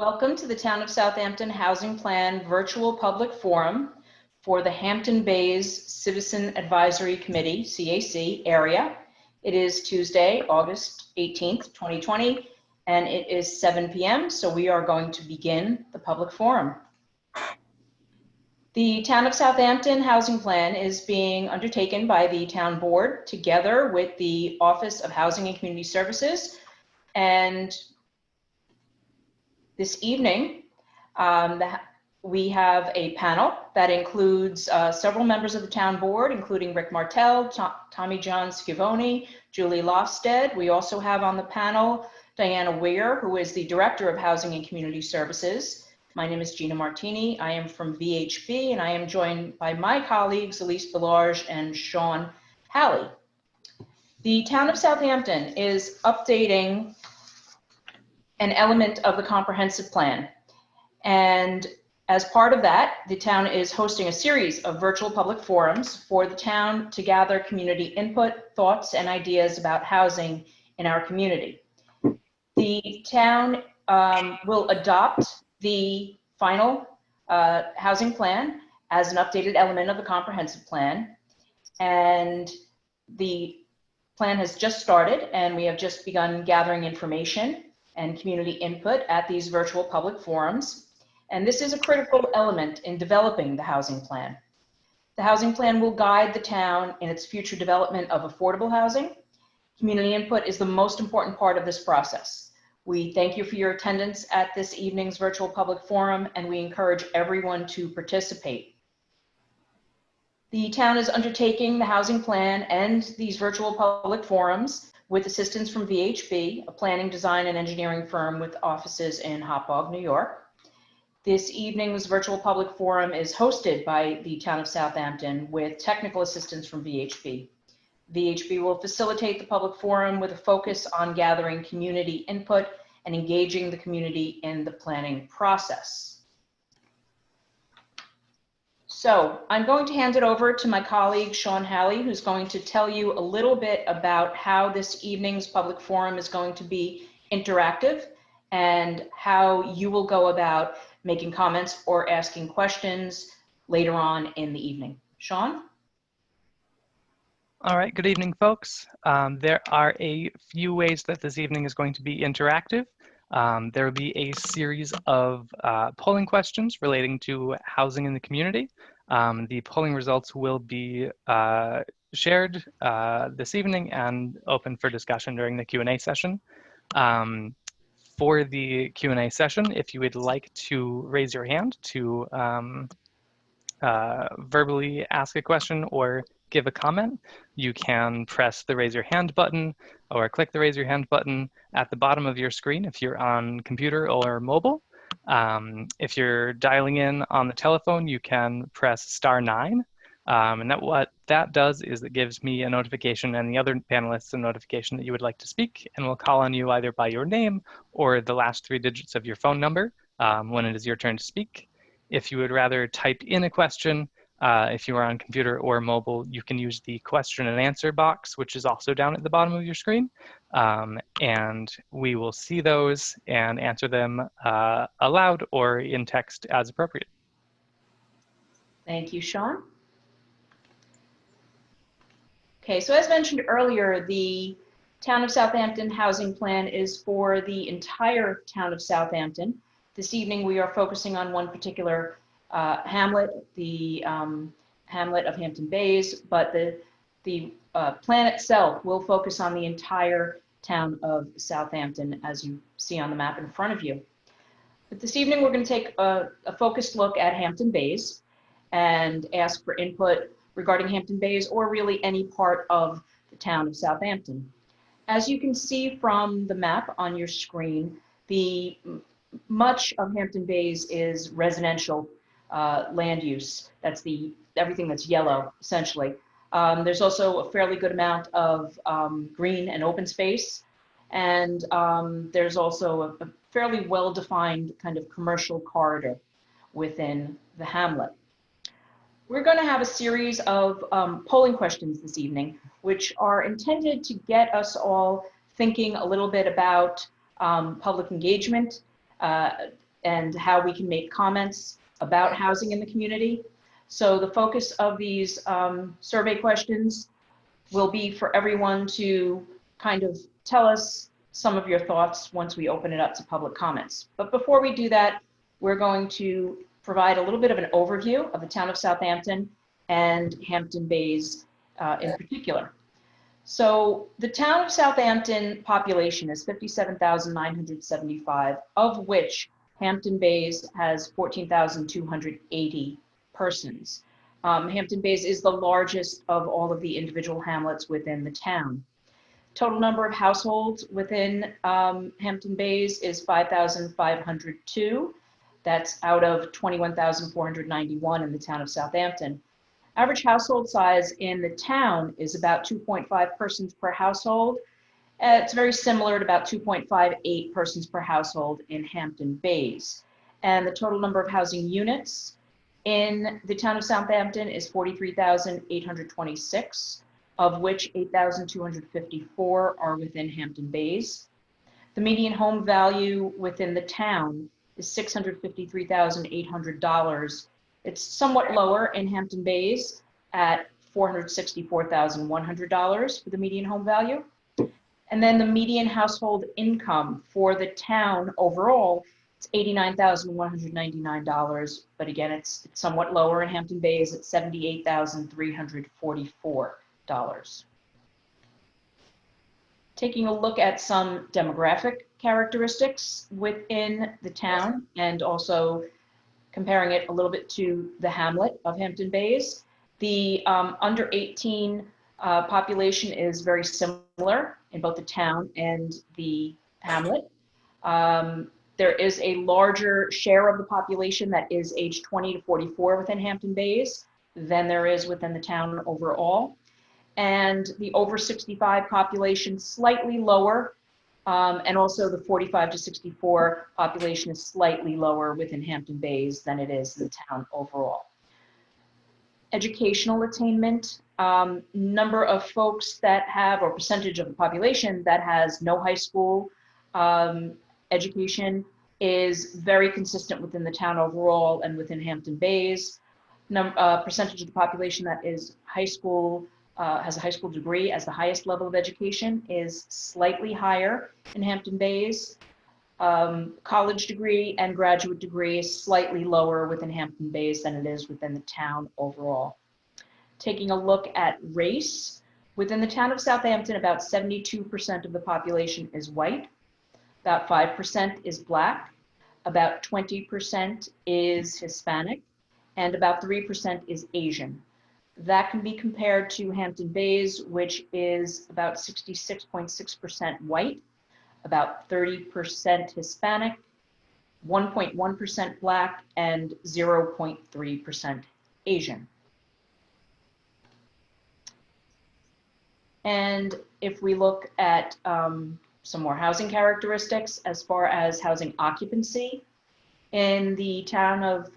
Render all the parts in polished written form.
Welcome to the Town of Southampton Housing Plan Virtual Public Forum for the Hampton Bays Citizen Advisory Committee, CAC, area. It is Tuesday, August 18th, 2020, and it is 7 p.m., so we are going to begin the public forum. The Town of Southampton Housing Plan is being undertaken by the Town Board together with the Office of Housing and Community Services, and this evening, we have a panel that includes several members of the town board, including Rick Martell, Tommy John Scivone, Julie Lofsted. We also have on the panel Diana Weir, who is the Director of Housing and Community Services. My name is Gina Martini. I am from VHB, and I am joined by my colleagues, Elise Villarge and Sean Halley. The town of Southampton is updating an element of the comprehensive plan. And as part of that, the town is hosting a series of virtual public forums for the town to gather community input, thoughts, and ideas about housing in our community. The town will adopt the final housing plan as an updated element of the comprehensive plan. And the plan has just started, and we have just begun gathering information and community input at these virtual public forums. And this is a critical element in developing the housing plan. The housing plan will guide the town in its future development of affordable housing. Community input is the most important part of this process. We thank you for your attendance at this evening's virtual public forum, and we encourage everyone to participate. The town is undertaking the housing plan and these virtual public forums with assistance from VHB, a planning, design, and engineering firm with offices in Hauppauge, New York. This evening's virtual public forum is hosted by the Town of Southampton with technical assistance from VHB. VHB will facilitate the public forum with a focus on gathering community input and engaging the community in the planning process. So I'm going to hand it over to my colleague, Sean Halley, who's going to tell you a little bit about how this evening's public forum is going to be interactive and how you will go about making comments or asking questions later on in the evening. Sean? All right, good evening, folks. There are a few ways that this evening is going to be interactive. There will be a series of polling questions relating to housing in the community. The polling results will be shared this evening and open for discussion during the Q&A session. For the Q&A session, if you would like to raise your hand to verbally ask a question or give a comment, you can press the raise your hand button or click the raise your hand button at the bottom of your screen if you're on computer or mobile. If you're dialing in on the telephone, you can press *9. And what that does is it gives me a notification and the other panelists a notification that you would like to speak, and we'll call on you either by your name or the last 3 digits of your phone number when it is your turn to speak. If you would rather type in a question, if you are on computer or mobile, you can use the question and answer box, which is also down at the bottom of your screen. And we will see those and answer them aloud or in text as appropriate. Thank you, Sean. Okay, so as mentioned earlier, the Town of Southampton Housing Plan is for the entire Town of Southampton. This evening, we are focusing on one particular hamlet, the hamlet of Hampton Bays, but the plan itself will focus on the entire Town of Southampton, as you see on the map in front of you. But this evening, we're going to take a focused look at Hampton Bays and ask for input regarding Hampton Bays or really any part of the Town of Southampton. As you can see from the map on your screen, much of Hampton Bays is residential land use. That's everything that's yellow, essentially. There's also a fairly good amount of green and open space, and there's also a fairly well-defined kind of commercial corridor within the hamlet. We're going to have a series of polling questions this evening, which are intended to get us all thinking a little bit about public engagement, and how we can make comments about housing in the community. So the focus of these survey questions will be for everyone to kind of tell us some of your thoughts once we open it up to public comments. But before we do that, we're going to provide a little bit of an overview of the town of Southampton and Hampton Bays in particular. So the town of Southampton population is 57,975, of which Hampton Bays has 14,280 persons. Hampton Bays is the largest of all of the individual hamlets within the town. Total number of households within Hampton Bays is 5,502. That's out of 21,491 in the town of Southampton. Average household size in the town is about 2.5 persons per household. It's very similar to about 2.58 persons per household in Hampton Bays. And the total number of housing units in the town of Southampton is 43,826, of which 8,254 are within Hampton Bays. The median home value within the town is $653,800. It's somewhat lower in Hampton Bays at $464,100 for the median home value. And then the median household income for the town overall, it's $89,199. But again, it's somewhat lower in Hampton Bays at $78,344. Taking a look at some demographic characteristics within the town and also comparing it a little bit to the hamlet of Hampton Bays. The under 18 population is very similar in both the town and the hamlet. There is a larger share of the population that is age 20 to 44 within Hampton Bays than there is within the town overall. And the over 65 population slightly lower. And also the 45 to 64 population is slightly lower within Hampton Bays than it is in the town overall. Educational attainment, number of folks that have, or percentage of the population that has no high school education is very consistent within the town overall and within Hampton Bays. Percentage of the population that is high school, has a high school degree as the highest level of education is slightly higher in Hampton Bays. College degree and graduate degree is slightly lower within Hampton Bays than it is within the town overall. Taking a look at race, within the town of Southampton, about 72% of the population is white, about 5% is black, about 20% is Hispanic, and about 3% is Asian. That can be compared to Hampton Bays, which is about 66.6% white, about 30% Hispanic, 1.1% black, and 0.3% Asian. And if we look at some more housing characteristics as far as housing occupancy, in the town of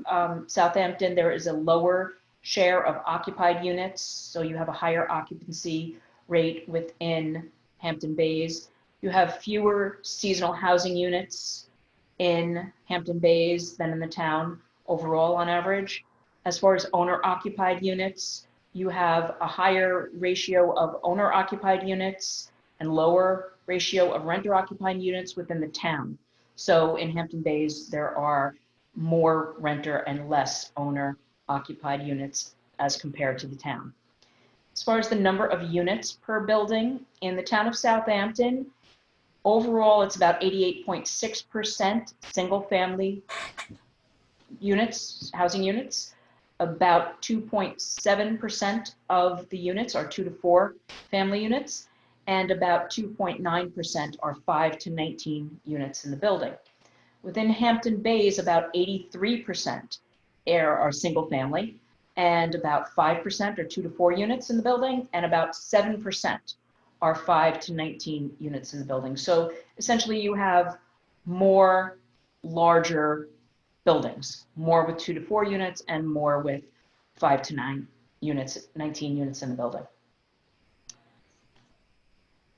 Southampton, there is a lower share of occupied units, so you have a higher occupancy rate within Hampton Bays. You have fewer seasonal housing units in Hampton Bays than in the town overall on average. As far as owner-occupied units, you have a higher ratio of owner-occupied units and lower ratio of renter-occupied units within the town. So in Hampton Bays, there are more renter and less owner-occupied units as compared to the town. As far as the number of units per building, in the town of Southampton, overall, it's about 88.6% single-family units, housing units. About 2.7% of the units are 2 to 4 family units, and about 2.9% are 5 to 19 units in the building. Within Hampton Bays, about 83% are single family, and about 5% are 2 to 4 units in the building, and about 7% are 5 to 19 units in the building. So essentially you have more larger buildings, more with 2 to 4 units and more with 5 to 9 units, 19 units in the building.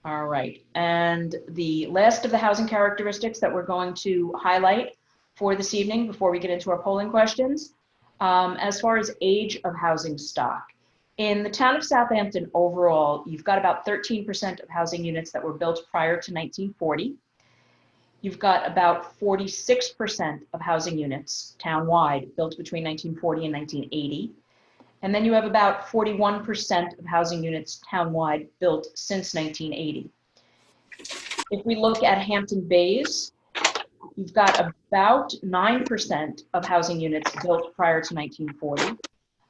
All right, and the last of the housing characteristics that we're going to highlight for this evening before we get into our polling questions. As far as age of housing stock, in the town of Southampton overall, you've got about 13% of housing units that were built prior to 1940. You've got about 46% of housing units townwide built between 1940 and 1980. And then you have about 41% of housing units townwide built since 1980. If we look at Hampton Bays, you've got about 9% of housing units built prior to 1940,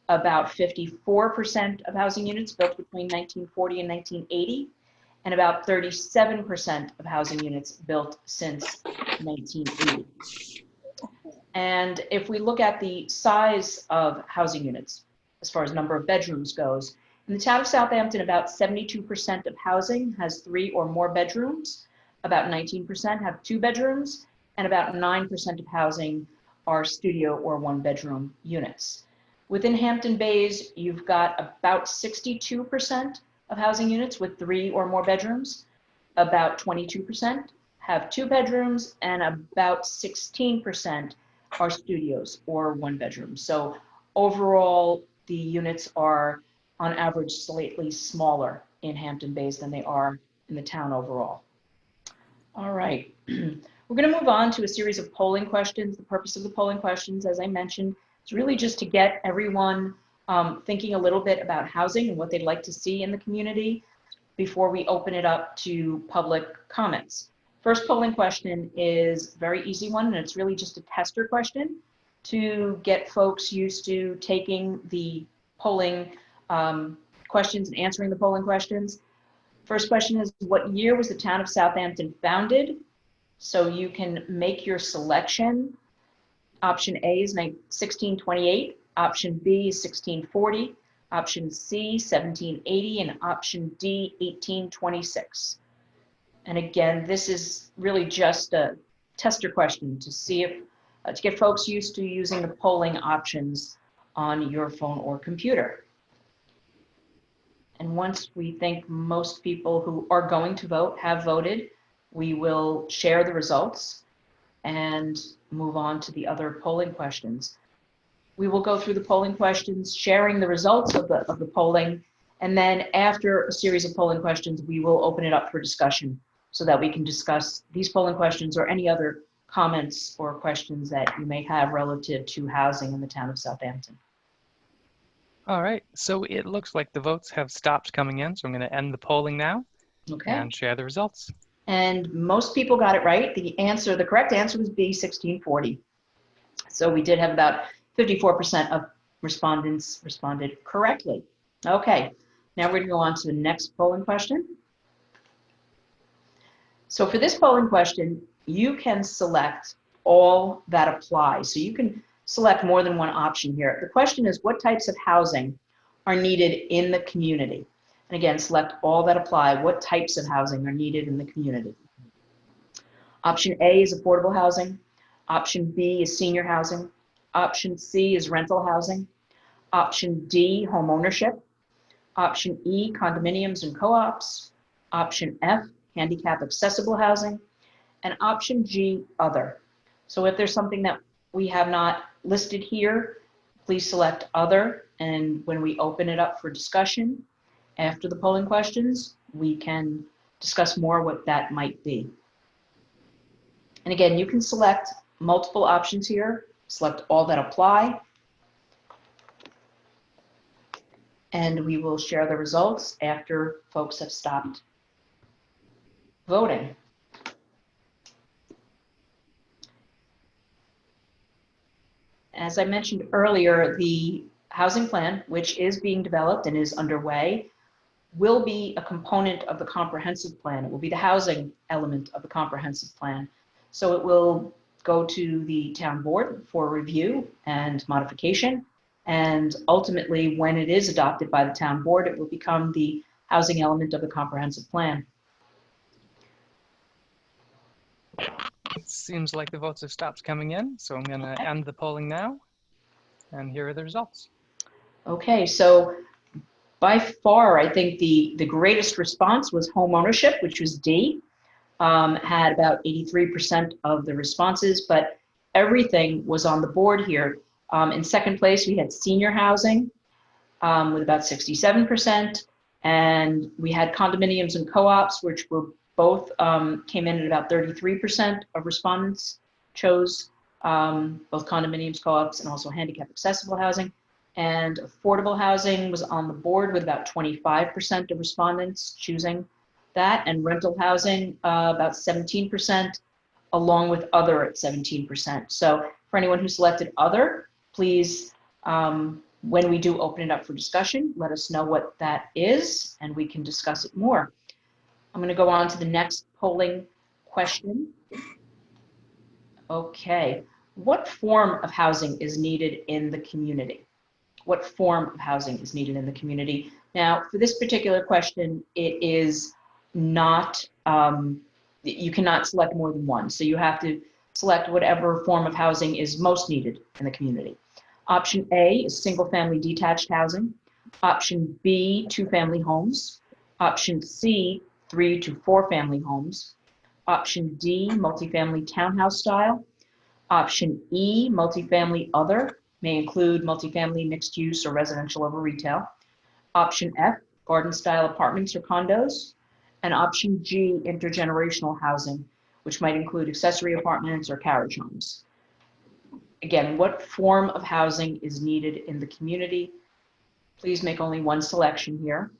about 54% of housing units built between 1940 and 1980, and about 37% of housing units built since 1980. And if we look at the size of housing units, as far as number of bedrooms goes, in the town of Southampton, about 72% of housing has 3 or more bedrooms, about 19% have 2 bedrooms, and about 9% of housing are studio or 1-bedroom units. Within Hampton Bays, you've got about 62% of housing units with 3 or more bedrooms, about 22% have 2 bedrooms, and about 16% are studios or 1 bedroom. So overall, the units are on average slightly smaller in Hampton Bays than they are in the town overall. All right, we're going to move on to a series of polling questions. The purpose of the polling questions, as I mentioned, is really just to get everyone thinking a little bit about housing and what they'd like to see in the community before we open it up to public comments. First polling question is a very easy one, and it's really just a tester question to get folks used to taking the polling questions and answering the polling questions. First question is, what year was the town of Southampton founded? So you can make your selection. Option A is 1628, option B is 1640, option C 1780, and option D 1826. And again, this is really just a tester question to see if, to get folks used to using the polling options on your phone or computer. And once we think most people who are going to vote have voted, we will share the results and move on to the other polling questions. We will go through the polling questions, sharing the results of the polling, and then after a series of polling questions, we will open it up for discussion so that we can discuss these polling questions or any other comments or questions that you may have relative to housing in the town of Southampton. All right, so it looks like the votes have stopped coming in, so I'm going to end the polling now and share the results. And most people got it right. The correct answer was B, 1640. So we did have about 54% of respondents responded correctly. Okay, now we're going to go on to the next polling question. So for this polling question, you can select all that apply. So you can select more than one option here. The question is, what types of housing are needed in the community? And again, select all that apply. What types of housing are needed in the community? Option A is affordable housing. Option B is senior housing. Option C is rental housing. Option D, home ownership. Option E, condominiums and co-ops. Option F, handicap accessible housing. And option G, other. So if there's something that we have not listed here, please select other. And when we open it up for discussion after the polling questions, we can discuss more what that might be. And again, you can select multiple options here, select all that apply, and we will share the results after folks have stopped voting. As I mentioned earlier, the housing plan, which is being developed and is underway, will be a component of the comprehensive plan. It will be the housing element of the comprehensive plan. So it will go to the town board for review and modification. And ultimately, when it is adopted by the town board, it will become the housing element of the comprehensive plan. It seems like the votes have stopped coming in, so I'm going to end the polling now. And here are the results. Okay, so by far, I think the greatest response was home ownership, which was D. Had about 83% of the responses, but everything was on the board here. In second place, we had senior housing with about 67%, and we had condominiums and co-ops, which were both came in at about 33% of respondents chose both condominiums, co-ops, and also handicap accessible housing. And affordable housing was on the board with about 25% of respondents choosing that, and rental housing about 17%, along with other at 17%. So for anyone who selected other, please, when we do open it up for discussion, let us know what that is, and we can discuss it more. I'm going to go on to the next polling question. Okay, what form of housing is needed in the community? What form of housing is needed in the community? Now, for this particular question, it is not, you cannot select more than one. So you have to select whatever form of housing is most needed in the community. Option A is single-family detached housing. Option B, two-family homes. Option C, 3 to 4 family homes. Option D, multifamily townhouse style. Option E, multifamily other, may include multifamily mixed use or residential over retail. Option F, garden style apartments or condos. And option G, intergenerational housing, which might include accessory apartments or carriage homes. Again, what form of housing is needed in the community? Please make only one selection here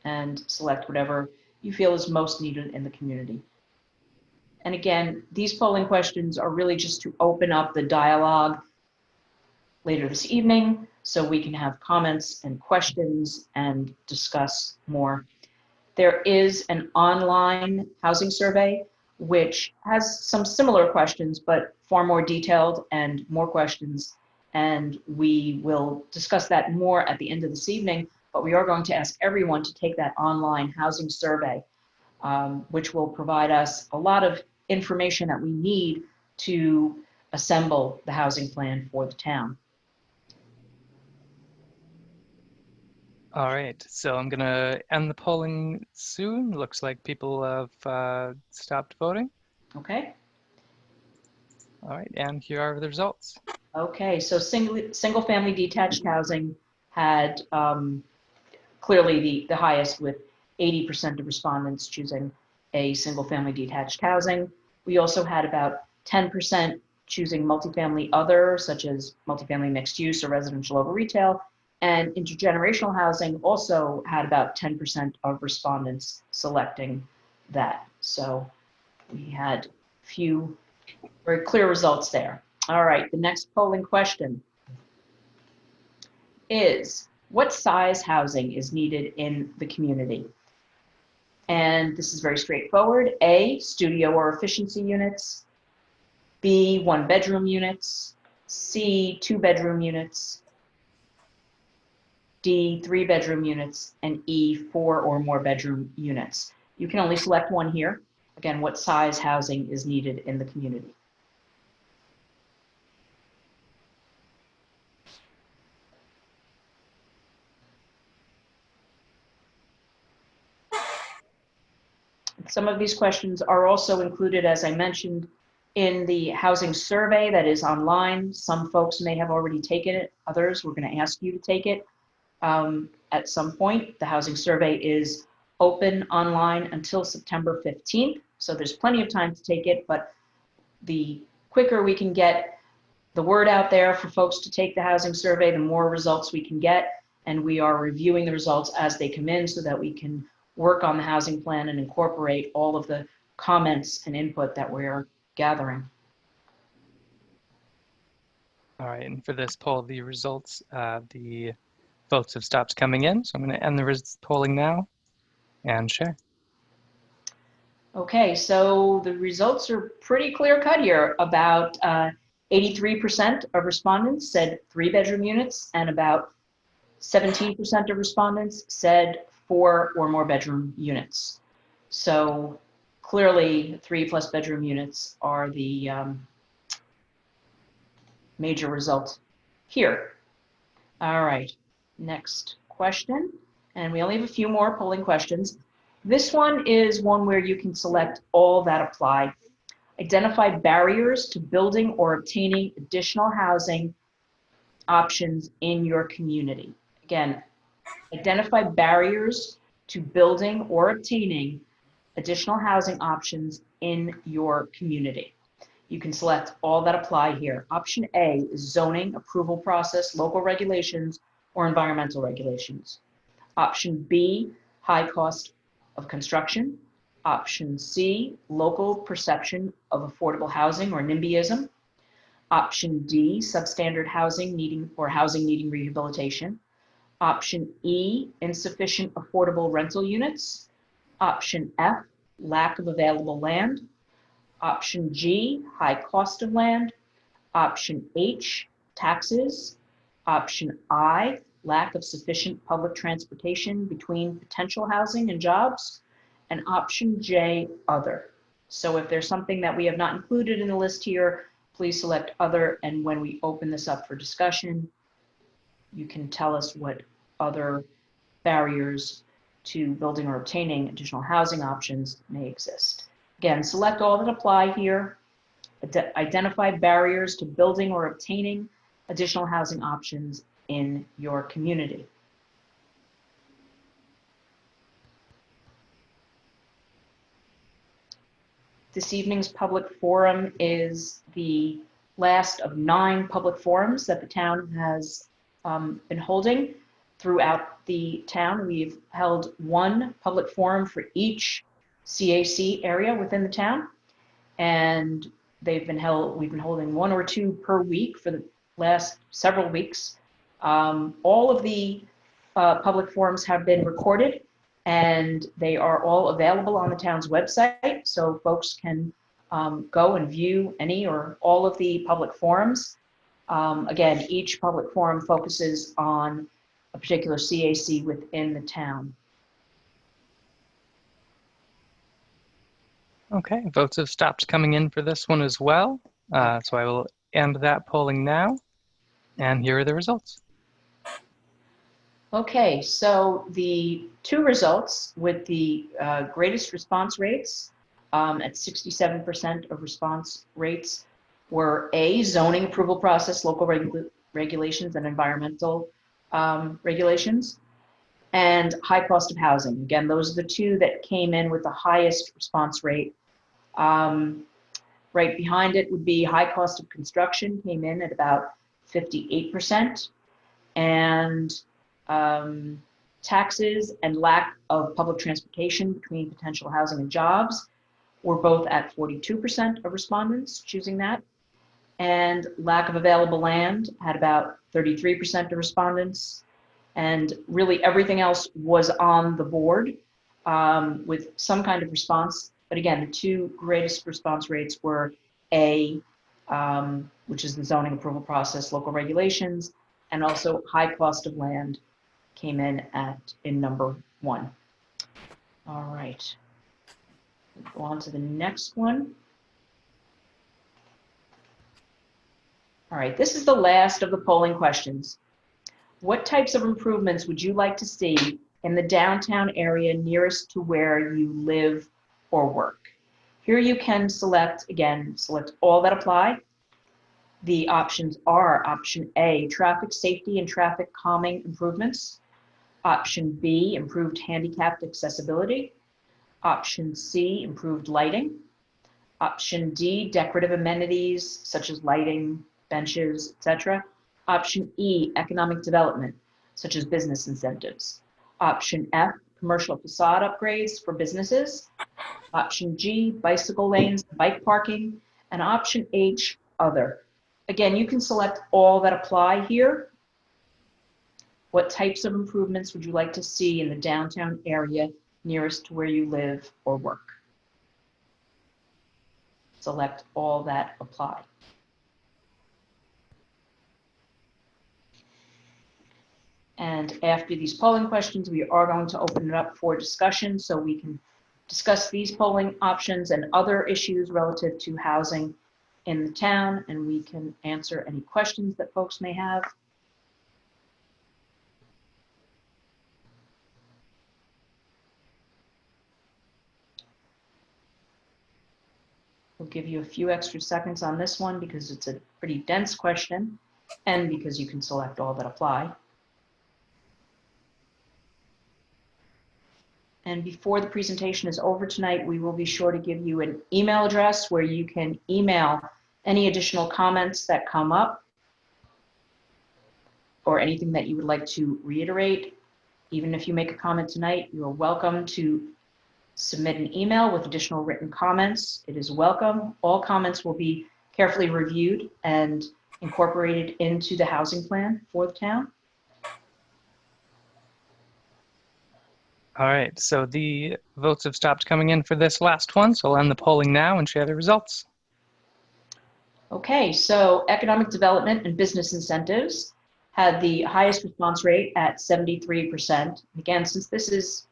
and select whatever you feel is most needed in the community. And again, these polling questions are really just to open up the dialogue later this evening so we can have comments and questions and discuss more. There is an online housing survey which has some similar questions, but far more detailed and more questions. And we will discuss that more at the end of this evening, but we are going to ask everyone to take that online housing survey, which will provide us a lot of information that we need to assemble the housing plan for the town. All right, so I'm gonna end the polling soon. Looks like people have stopped voting. Okay. All right, and here are the results. Okay, so single family detached housing had clearly the highest, with 80% of respondents choosing a single family detached housing. We also had about 10% choosing multifamily other, such as multifamily mixed use or residential over retail. And intergenerational housing also had about 10% of respondents selecting that. So we had a few very clear results there. All right, the next polling question is, what size housing is needed in the community? And this is very straightforward. A, studio or efficiency units. B, 1-bedroom units. C, 2-bedroom units. D, 3-bedroom units. And E, 4 or more bedroom units. You can only select one here. Again, what size housing is needed in the community? Some of these questions are also included, as I mentioned, in the housing survey that is online. Some folks may have already taken it. Others, we're going to ask you to take it at some point. The housing survey is open online until September 15th. So there's plenty of time to take it, but the quicker we can get the word out there for folks to take the housing survey, the more results we can get. And we are reviewing the results as they come in so that we can work on the housing plan and incorporate all of the comments and input that we're gathering. All right, and for this poll, the results, the votes have stopped coming in. So I'm going to end the polling now and share. Okay, so the results are pretty clear cut here. About 83% of respondents said 3-bedroom units, and about 17% of respondents said 4 or more bedroom units. So clearly 3+ bedroom units are the major result here. All right, next question. And we only have a few more polling questions. This one is one where you can select all that apply. Identify barriers to building or obtaining additional housing options in your community. Again, identify barriers to building or obtaining additional housing options in your community. You can select all that apply here. Option A is zoning, approval process, local regulations, or environmental regulations. Option B, high cost of construction. Option C, local perception of affordable housing or NIMBYism. Option D, substandard housing needing rehabilitation. Option E, insufficient affordable rental units. Option F, lack of available land. Option G, high cost of land. Option H, taxes. Option I, lack of sufficient public transportation between potential housing and jobs. And option J, other. So if there's something that we have not included in the list here, please select other, and when we open this up for discussion, you can tell us what other barriers to building or obtaining additional housing options may exist. Again, select all that apply here. Identify barriers to building or obtaining additional housing options in your community. This evening's public forum is the last of 9 public forums that the town has been holding throughout the town. We've held 1 public forum for each CAC area within the town, and we've been holding 1 or 2 per week for the last several weeks. All of the public forums have been recorded, and they are all available on the town's website, so folks can go and view any or all of the public forums. Again, each public forum focuses on a particular CAC within the town. Okay, votes have stopped coming in for this one as well. So I will end that polling now. And here are the results. Okay, so the 2 results with the greatest response rates at 67% of response rates were A, zoning approval process, local regulations and environmental regulations, and high cost of housing. Again, those are the 2 that came in with the highest response rate. Right behind it would be high cost of construction, came in at about 58%, and taxes and lack of public transportation between potential housing and jobs were both at 42% of respondents choosing that. And lack of available land had about 33% of respondents. And really everything else was on the board with some kind of response. But again, the 2 greatest response rates were A, which is the zoning approval process, local regulations, and also high cost of land came in number 1. All right, go on to the next one. All right, this is the last of the polling questions. What types of improvements would you like to see in the downtown area nearest to where you live or work? Here you can select all that apply. The options are option A, traffic safety and traffic calming improvements. Option B, improved handicapped accessibility. Option C, improved lighting. Option D, decorative amenities such as lighting, benches, etc. Option E, economic development, such as business incentives. Option F, commercial facade upgrades for businesses. Option G, bicycle lanes, bike parking. And option H, other. Again, you can select all that apply here. What types of improvements would you like to see in the downtown area nearest to where you live or work? Select all that apply. And after these polling questions, we are going to open it up for discussion so we can discuss these polling options and other issues relative to housing in the town, and we can answer any questions that folks may have. We'll give you a few extra seconds on this one because it's a pretty dense question and because you can select all that apply. And before the presentation is over tonight, we will be sure to give you an email address where you can email any additional comments that come up or anything that you would like to reiterate. Even if you make a comment tonight, you are welcome to submit an email with additional written comments. It is welcome. All comments will be carefully reviewed and incorporated into the housing plan for the town. All right, so the votes have stopped coming in for this last one, so I'll end the polling now and share the results. Okay, so economic development and business incentives had the highest response rate at 73%. Again, since this is,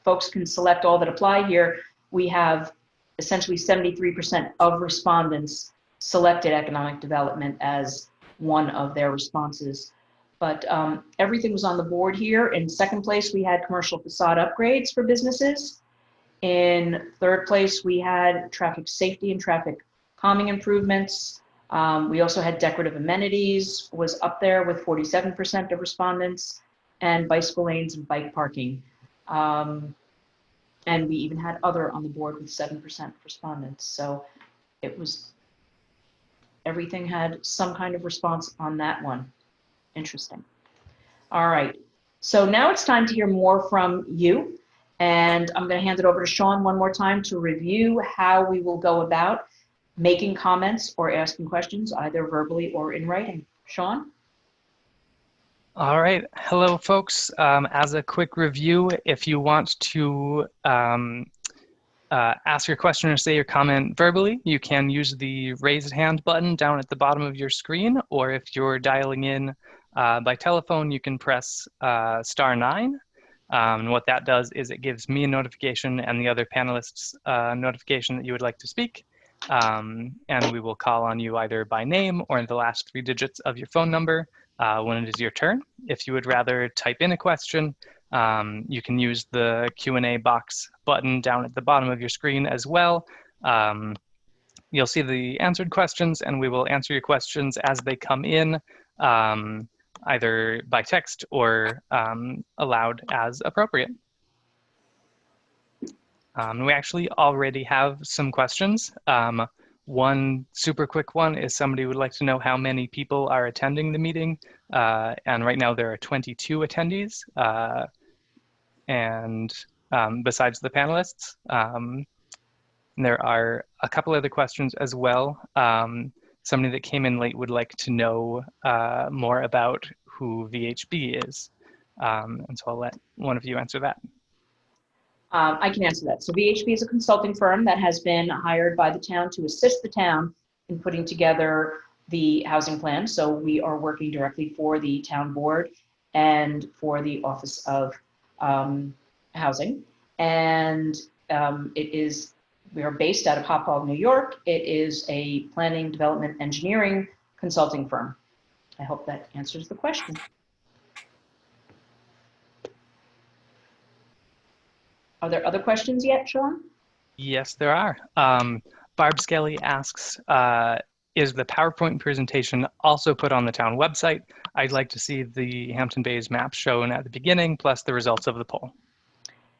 folks can select all that apply here, we have essentially 73% of respondents selected economic development as one of their responses. But everything was on the board here. In second place, we had commercial facade upgrades for businesses. In third place, we had traffic safety and traffic calming improvements. We also had decorative amenities was up there with 47% of respondents, and bicycle lanes and bike parking. And we even had other on the board with 7% respondents. So it was, everything had some kind of response on that one. Interesting. All right. So now it's time to hear more from you. And I'm going to hand it over to Sean one more time to review how we will go about making comments or asking questions, either verbally or in writing. Sean? All right. Hello, folks. As a quick review, if you want to ask your question or say your comment verbally, you can use the raise hand button down at the bottom of your screen, or if you're dialing in by telephone, you can press *9. And what that does is it gives me a notification and the other panelists a notification that you would like to speak. And we will call on you either by name or in the last 3 digits of your phone number when it is your turn. If you would rather type in a question, you can use the Q&A box button down at the bottom of your screen as well. You'll see the answered questions, and we will answer your questions as they come in, either by text or aloud as appropriate. We actually already have some questions. One super quick one is somebody would like to know how many people are attending the meeting. And right now there are 22 attendees. And besides the panelists, there are a couple other questions as well. Somebody that came in late would like to know more about who VHB is. And so I'll let one of you answer that. I can answer that. So VHB is a consulting firm that has been hired by the town to assist the town in putting together the housing plan. So we are working directly for the town board and for the Office of Housing. And we are based out of Hop Hog, New York. It is a planning, development, engineering consulting firm. I hope that answers the question. Are there other questions yet, Sean? Yes, there are. Barb Skelly asks, is the PowerPoint presentation also put on the town website? I'd like to see the Hampton Bays map shown at the beginning, plus the results of the poll.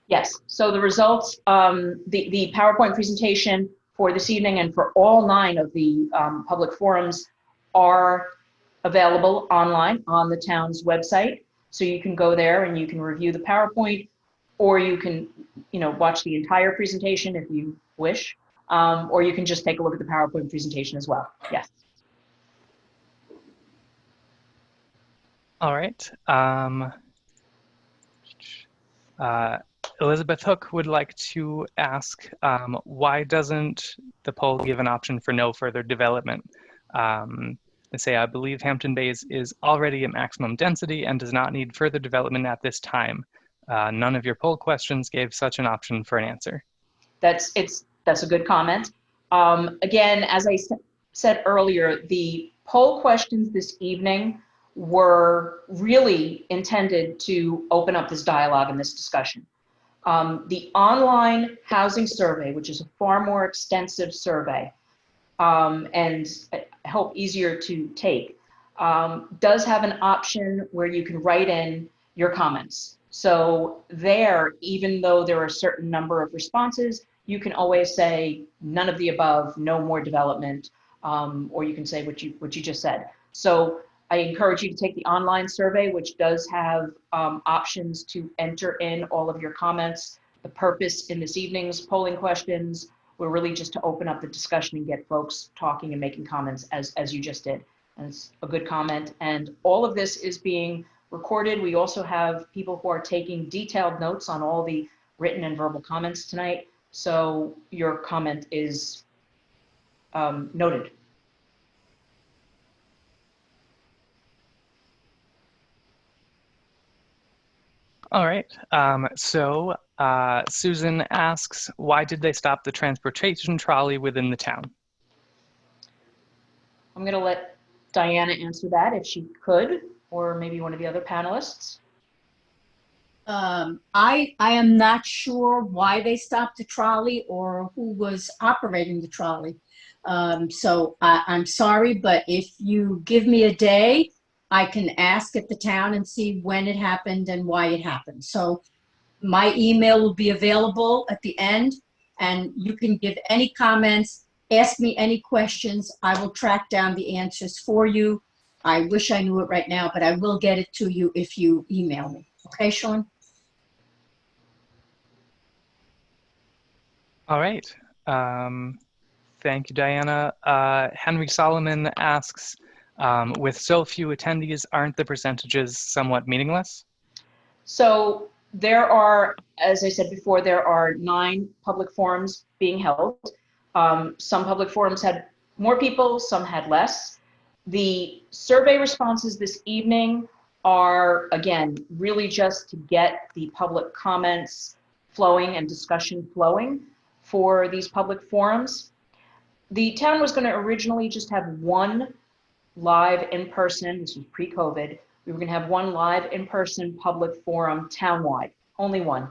Yes, so the results, the PowerPoint presentation for this evening and for all 9 of the public forums are available online on the town's website. So you can go there and you can review the PowerPoint, or you can, watch the entire presentation if you wish, or you can just take a look at the PowerPoint presentation as well. Yes. All right. Elizabeth Hook would like to ask, why doesn't the poll give an option for no further development? They say, I believe Hampton Bays is already at maximum density and does not need further development at this time. None of your poll questions gave such an option for an answer. That's a good comment. Again, as I said earlier, the poll questions this evening were really intended to open up this dialogue and this discussion. The online housing survey, which is a far more extensive survey, and I hope easier to take, does have an option where you can write in your comments. So there, even though there are a certain number of responses, you can always say none of the above, no more development, or you can say what you just said. So I encourage you to take the online survey, which does have options to enter in all of your comments. The purpose in this evening's polling questions were really just to open up the discussion and get folks talking and making comments as you just did. And it's a good comment. And all of this is being recorded. We also have people who are taking detailed notes on all the written and verbal comments tonight. So your comment is noted. All right. Susan asks, why did they stop the transportation trolley within the town? I'm going to let Diana answer that if she could, or maybe one of the other panelists. I am not sure why they stopped the trolley or who was operating the trolley. So I'm sorry, but if you give me a day, I can ask at the town and see when it happened and why it happened. So my email will be available at the end, and you can give any comments, ask me any questions. I will track down the answers for you. I wish I knew it right now, but I will get it to you if you email me. Okay, Sean? All right. Thank you, Diana. Henry Solomon asks, with so few attendees, aren't the percentages somewhat meaningless? So there are, as I said before, there are 9 public forums being held. Some public forums had more people, some had less. The survey responses this evening are, again, really just to get the public comments flowing and discussion flowing for these public forums. The town was going to originally just have one live in-person, this was pre-COVID, we were going to have one live in-person public forum townwide, only one.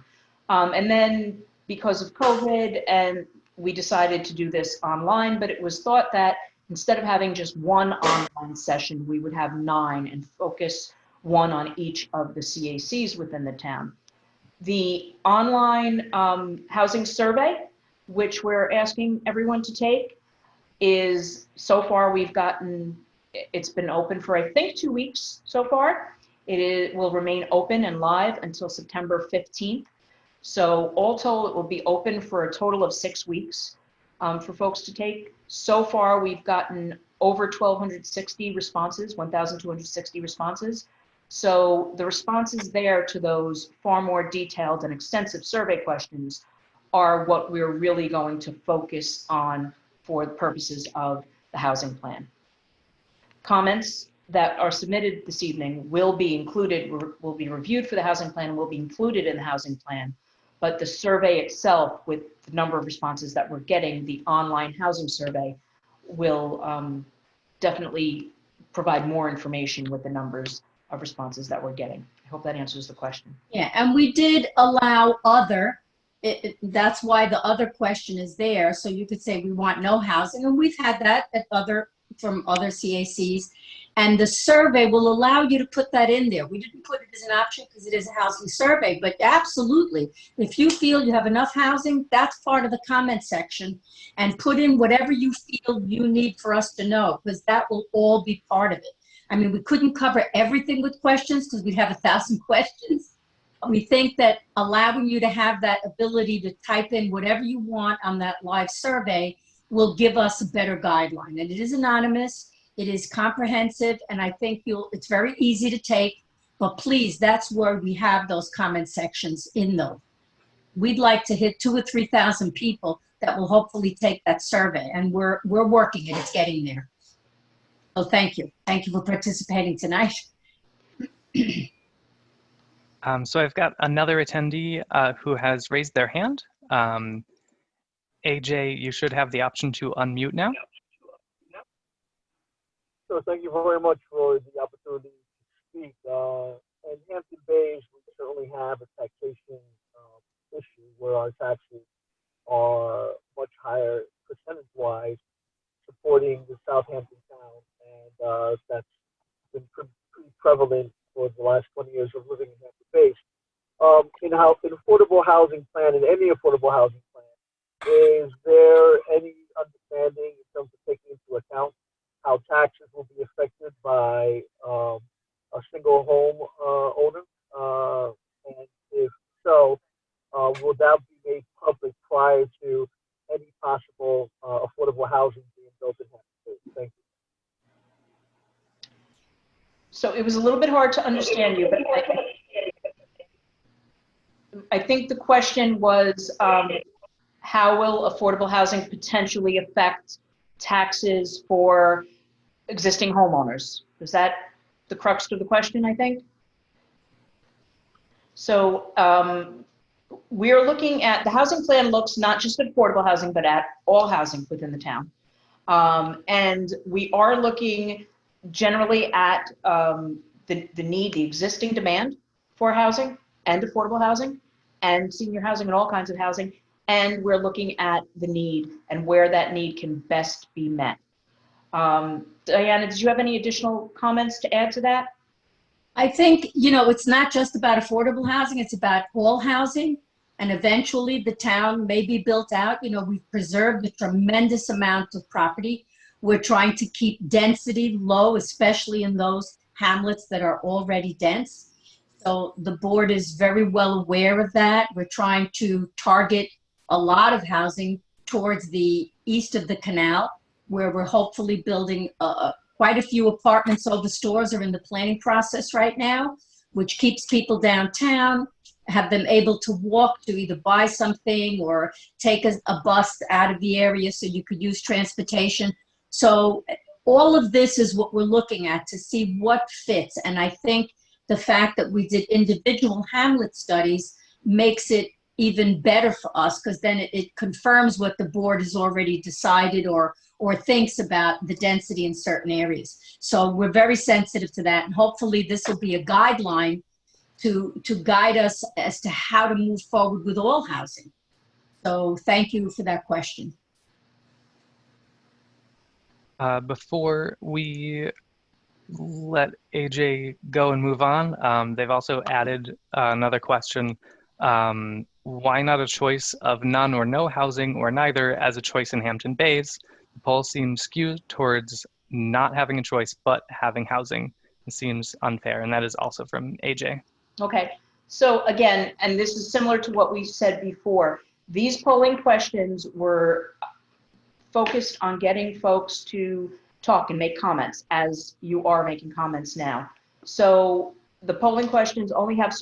And then because of COVID, and we decided to do this online, but it was thought that instead of having just one online session, we would have 9 and focus one on each of the CACs within the town. The online housing survey, which we're asking everyone to take, is so far we've gotten, it's been open for I think 2 weeks so far. It will remain open and live until September 15th. So all told, it will be open for a total of 6 weeks for folks to take. So far we've gotten over 1,260 responses, 1,260 responses. So the responses there to those far more detailed and extensive survey questions are what we're really going to focus on for the purposes of the housing plan. Comments that are submitted this evening will be included, will be reviewed for the housing plan, and will be included in the housing plan. But the survey itself, with the number of responses that we're getting, the online housing survey, will definitely provide more information with the numbers of responses that we're getting. I hope that answers the question. Yeah, and we did allow other, that's why the other question is there. So you could say we want no housing, and we've had that at from other CACs. And the survey will allow you to put that in there. We didn't put it as an option because it is a housing survey, but absolutely, if you feel you have enough housing, that's part of the comment section, and put in whatever you feel you need for us to know, because that will all be part of it. I mean, we couldn't cover everything with questions because we'd have 1,000 questions. We think that allowing you to have that ability to type in whatever you want on that live survey will give us a better guideline. And it is anonymous, it is comprehensive, and I think it's very easy to take, but please, that's where we have those comment sections in those. We'd like to hit 2,000 or 3,000 people that will hopefully take that survey, and we're working it, it's getting there. So thank you. Thank you for participating tonight. So I've got another attendee who has raised their hand. AJ, you should have the option to unmute now. So thank you very much for the opportunity to speak. In Hampton Bays, we certainly have a taxation issue where our taxes are much higher percentage-wise, supporting the Southampton town, and that's been pretty prevalent for the last 20 years of living in Hampton Bays. In affordable housing plan, in any affordable housing plan, is there any understanding in terms of taking into account how taxes will be affected by a single home owner? And if so, will that be made public prior to any possible affordable housing being built in Hampton Bays? Thank you. So it was a little bit hard to understand you, but I think the question was, how will affordable housing potentially affect taxes for existing homeowners? Is that the crux of the question, I think? So we're looking at, the housing plan looks not just at affordable housing, but at all housing within the town. And we are looking generally at the need, the existing demand for housing and affordable housing and senior housing and all kinds of housing. And we're looking at the need and where that need can best be met. Diana, did you have any additional comments to add to that? I think, you know, it's not just about affordable housing, it's about all housing. And eventually the town may be built out. You know, we've preserved a tremendous amount of property. We're trying to keep density low, especially in those hamlets that are already dense. So the board is very well aware of that. We're trying to target a lot of housing towards the east of the canal, where we're hopefully building quite a few apartments. So the stores are in the planning process right now, which keeps people downtown, have them able to walk to either buy something or take a bus out of the area so you could use transportation. So all of this is what we're looking at to see what fits. And I think the fact that we did individual hamlet studies makes it even better for us, because then it confirms what the board has already decided or thinks about the density in certain areas. So we're very sensitive to that, and hopefully this will be a guideline to guide us as to how to move forward with all housing. So thank you for that question. Before we let AJ go and move on, they've also added another question. Why not a choice of none or no housing, or neither, as a choice in Hampton Bays? The poll seems skewed towards not having a choice but having housing. It seems unfair, and that is also from AJ. Okay, so again, and this is similar to what we said before, these polling questions were focused on getting folks to talk and make comments, as you are making comments now. So the polling questions only have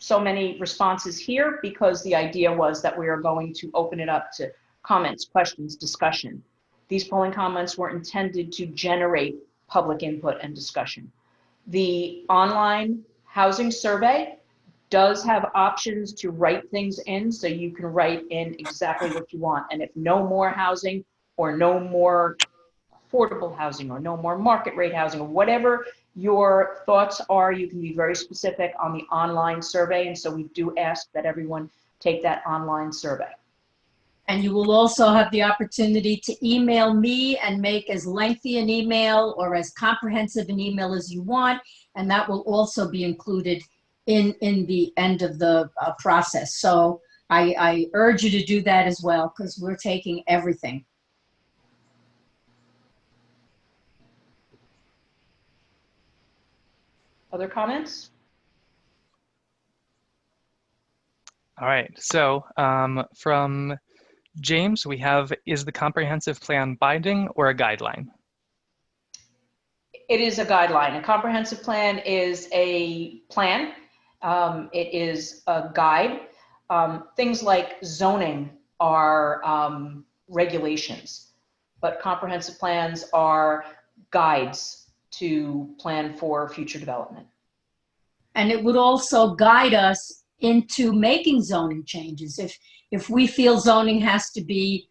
so many responses here, because the idea was that we are going to open it up to comments, questions, discussion. These polling comments were intended to generate public input and discussion. The online housing survey does have options to write things in, so you can write in exactly what you want. And if no more housing, or no more affordable housing, or no more market rate housing, or whatever your thoughts are, you can be very specific on the online survey. And so we do ask that everyone take that online survey. And you will also have the opportunity to email me and make as lengthy an email or as comprehensive an email as you want. And that will also be included in the end of the process. So I urge you to do that as well, because we're taking everything. Other comments? All right, so from James, we have, is the comprehensive plan binding or a guideline? It is a guideline. A comprehensive plan is a plan. It is a guide. Things like zoning are regulations, but comprehensive plans are guides to plan for future development. And it would also guide us into making zoning changes. If we feel zoning has to be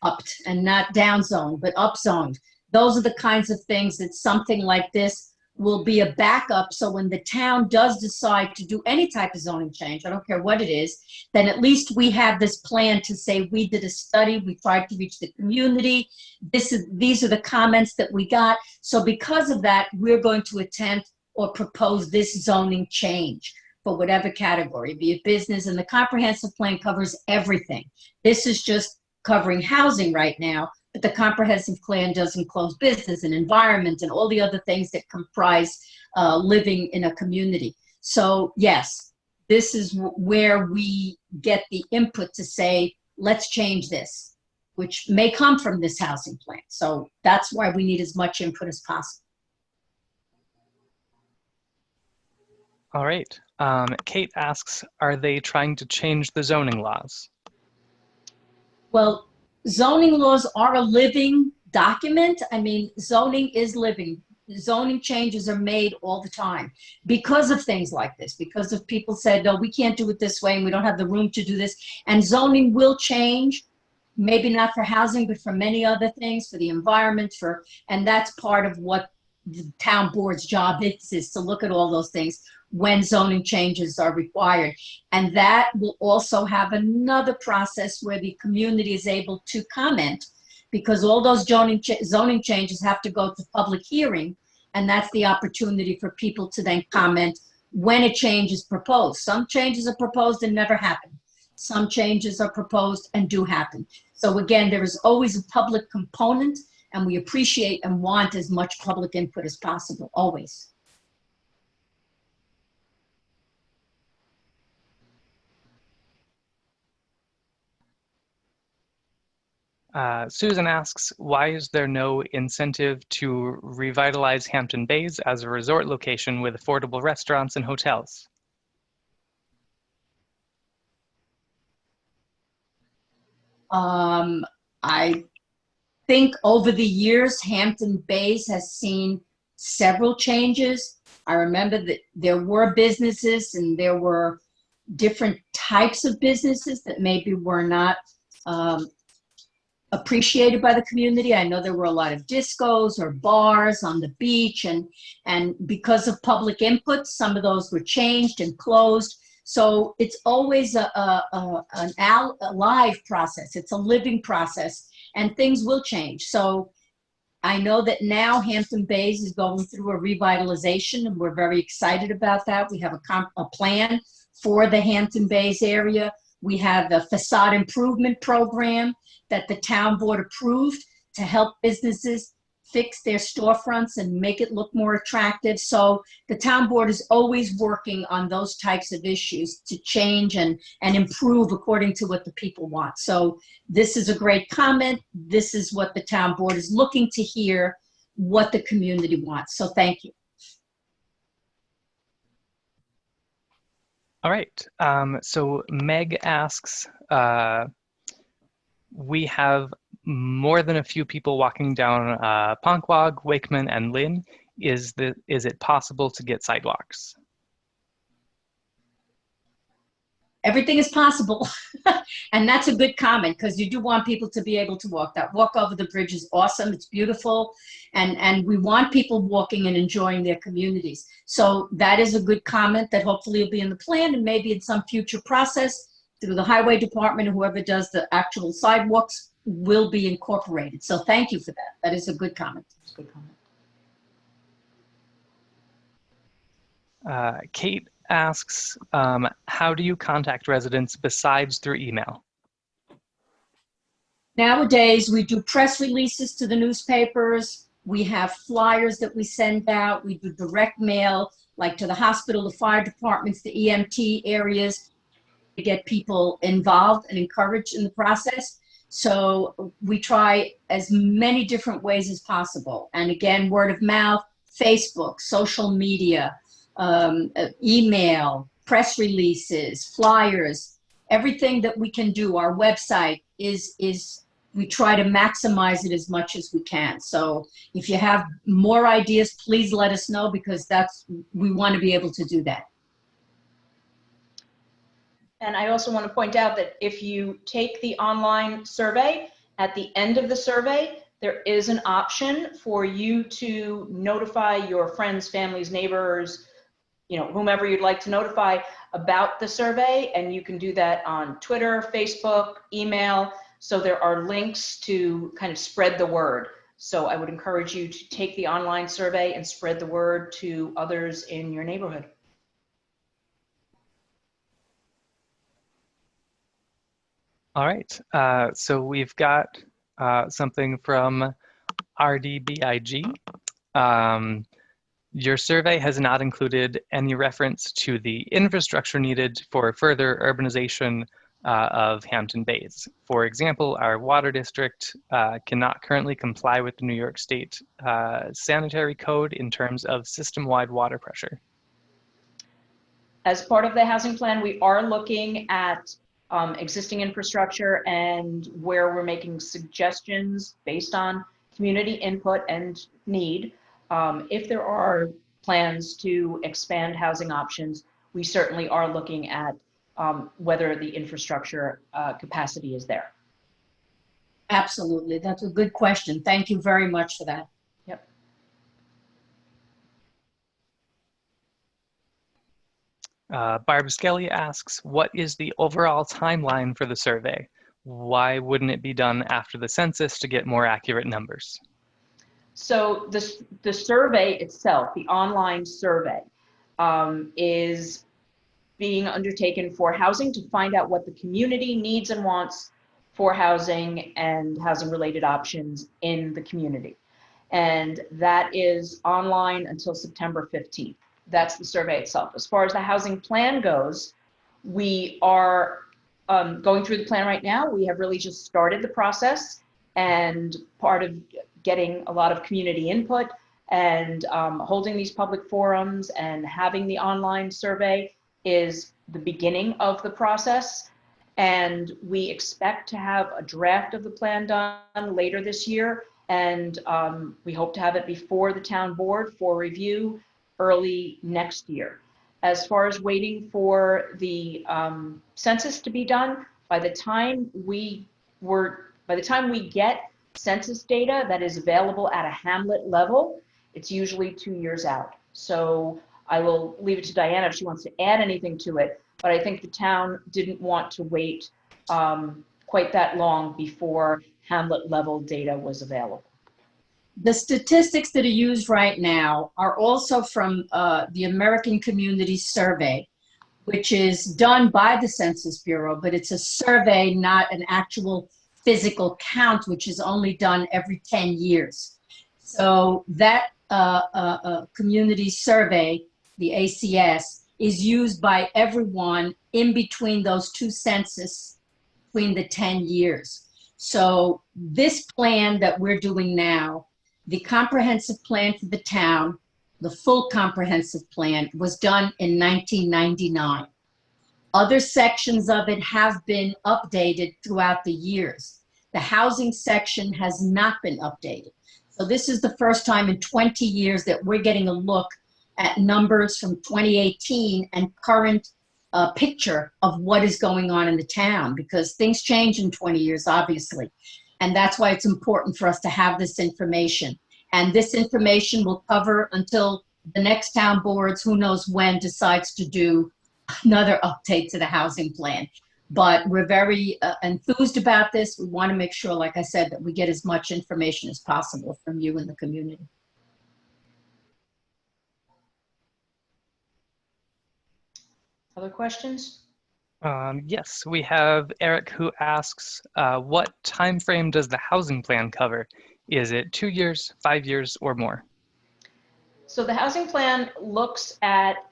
upped and not down zoned, but up zoned, those are the kinds of things that something like this will be a backup. So when the town does decide to do any type of zoning change, I don't care what it is, then at least we have this plan to say we did a study, we tried to reach the community. These are the comments that we got. So because of that, we're going to attempt or propose this zoning change for whatever category, be it business, and the comprehensive plan covers everything. This is just covering housing right now, but the comprehensive plan does enclose business and environment and all the other things that comprise living in a community. So yes, this is where we get the input to say, let's change this, which may come from this housing plan. So that's why we need as much input as possible. All right. Kate asks, are they trying to change the zoning laws? Well, zoning laws are a living document. I mean, zoning is living. Zoning changes are made all the time because of things like this, because of people said, no, we can't do it this way and we don't have the room to do this. And zoning will change, maybe not for housing, but for many other things, for the environment, and that's part of what the town board's job is to look at all those things when zoning changes are required. And that will also have another process where the community is able to comment, because all those zoning changes have to go to public hearing, and that's the opportunity for people to then comment when a change is proposed. Some changes are proposed and never happen. Some changes are proposed and do happen. So again, there is always a public component, and we appreciate and want as much public input as possible, always. Susan asks, why is there no incentive to revitalize Hampton Bays as a resort location with affordable restaurants and hotels? I think over the years, Hampton Bays has seen several changes. I remember that there were businesses and there were different types of businesses that maybe were not appreciated by the community. I know there were a lot of discos or bars on the beach, and because of public input, some of those were changed and closed. So it's always a live process. It's a living process, and things will change. So I know that now Hampton Bays is going through a revitalization, and we're very excited about that. We have a plan for the Hampton Bays area. We have the facade improvement program that the town board approved to help businesses fix their storefronts and make it look more attractive. So the town board is always working on those types of issues to change and improve according to what the people want. So this is a great comment. This is what the town board is looking to hear, what the community wants. So thank you. All right. So Meg asks, we have more than a few people walking down Ponkwag, Wakeman, and Lynn. Is it possible to get sidewalks? Everything is possible. And that's a good comment, because you do want people to be able to walk. That walk over the bridge is awesome. It's beautiful. And we want people walking and enjoying their communities. So that is a good comment that hopefully will be in the plan, and maybe in some future process through the highway department or whoever does the actual sidewalks will be incorporated. So thank you for that. That is a good comment. It's a good comment. Kate asks, how do you contact residents besides through email? Nowadays, we do press releases to the newspapers. We have flyers that we send out. We do direct mail, like to the hospital, the fire departments, the EMT areas, to get people involved and encouraged in the process. So we try as many different ways as possible. And again, word of mouth, Facebook, social media, email, press releases, flyers, everything that we can do. Our website is we try to maximize it as much as we can. So if you have more ideas, please let us know, because we want to be able to do that. And I also want to point out that if you take the online survey, at the end of the survey, there is an option for you to notify your friends, families, neighbors, whomever you'd like to notify about the survey, and you can do that on Twitter, Facebook, email. So there are links to kind of spread the word. So I would encourage you to take the online survey and spread the word to others in your neighborhood. All right, so we've got something from RDBIG. Your survey has not included any reference to the infrastructure needed for further urbanization of Hampton Bays. For example, our water district cannot currently comply with the New York State sanitary code in terms of system-wide water pressure. As part of the housing plan, we are looking at existing infrastructure and where we're making suggestions based on community input and need. If there are plans to expand housing options, we certainly are looking at whether the infrastructure capacity is there. Absolutely. That's a good question. Thank you very much for that. Yep. Barb Skelly asks, what is the overall timeline for the survey? Why wouldn't it be done after the census to get more accurate numbers? So the survey itself, the online survey, is being undertaken for housing to find out what the community needs and wants for housing and housing related options in the community. And that is online until September 15th. That's the survey itself. As far as the housing plan goes, we are going through the plan right now. We have really just started the process, and part of getting a lot of community input and holding these public forums and having the online survey is the beginning of the process. And we expect to have a draft of the plan done later this year. And we hope to have it before the town board for review early next year. As far as waiting for the census to be done, by the time we get census data that is available at a hamlet level, it's usually 2 years out. So I will leave it to Diana if she wants to add anything to it, but I think the town didn't want to wait quite that long before hamlet level data was available. The statistics that are used right now are also from the American Community Survey, which is done by the Census Bureau, but it's a survey, not an actual physical count, which is only done every 10 years. So that community survey, the ACS, is used by everyone in between those two census, between the 10 years. So this plan that we're doing now, the comprehensive plan for the town, the full comprehensive plan, was done in 1999. Other sections of it have been updated throughout the years. The housing section has not been updated. So this is the first time in 20 years that we're getting a look at numbers from 2018 and current picture of what is going on in the town, because things change in 20 years, obviously. And that's why it's important for us to have this information. And this information will cover until the next town boards, who knows when, decides to do another update to the housing plan. But we're very enthused about this. We want to make sure, like I said, that we get as much information as possible from you and the community. Other questions? Yes, we have Eric who asks, what time frame does the housing plan cover? Is it 2 years, 5 years, or more? So the housing plan looks at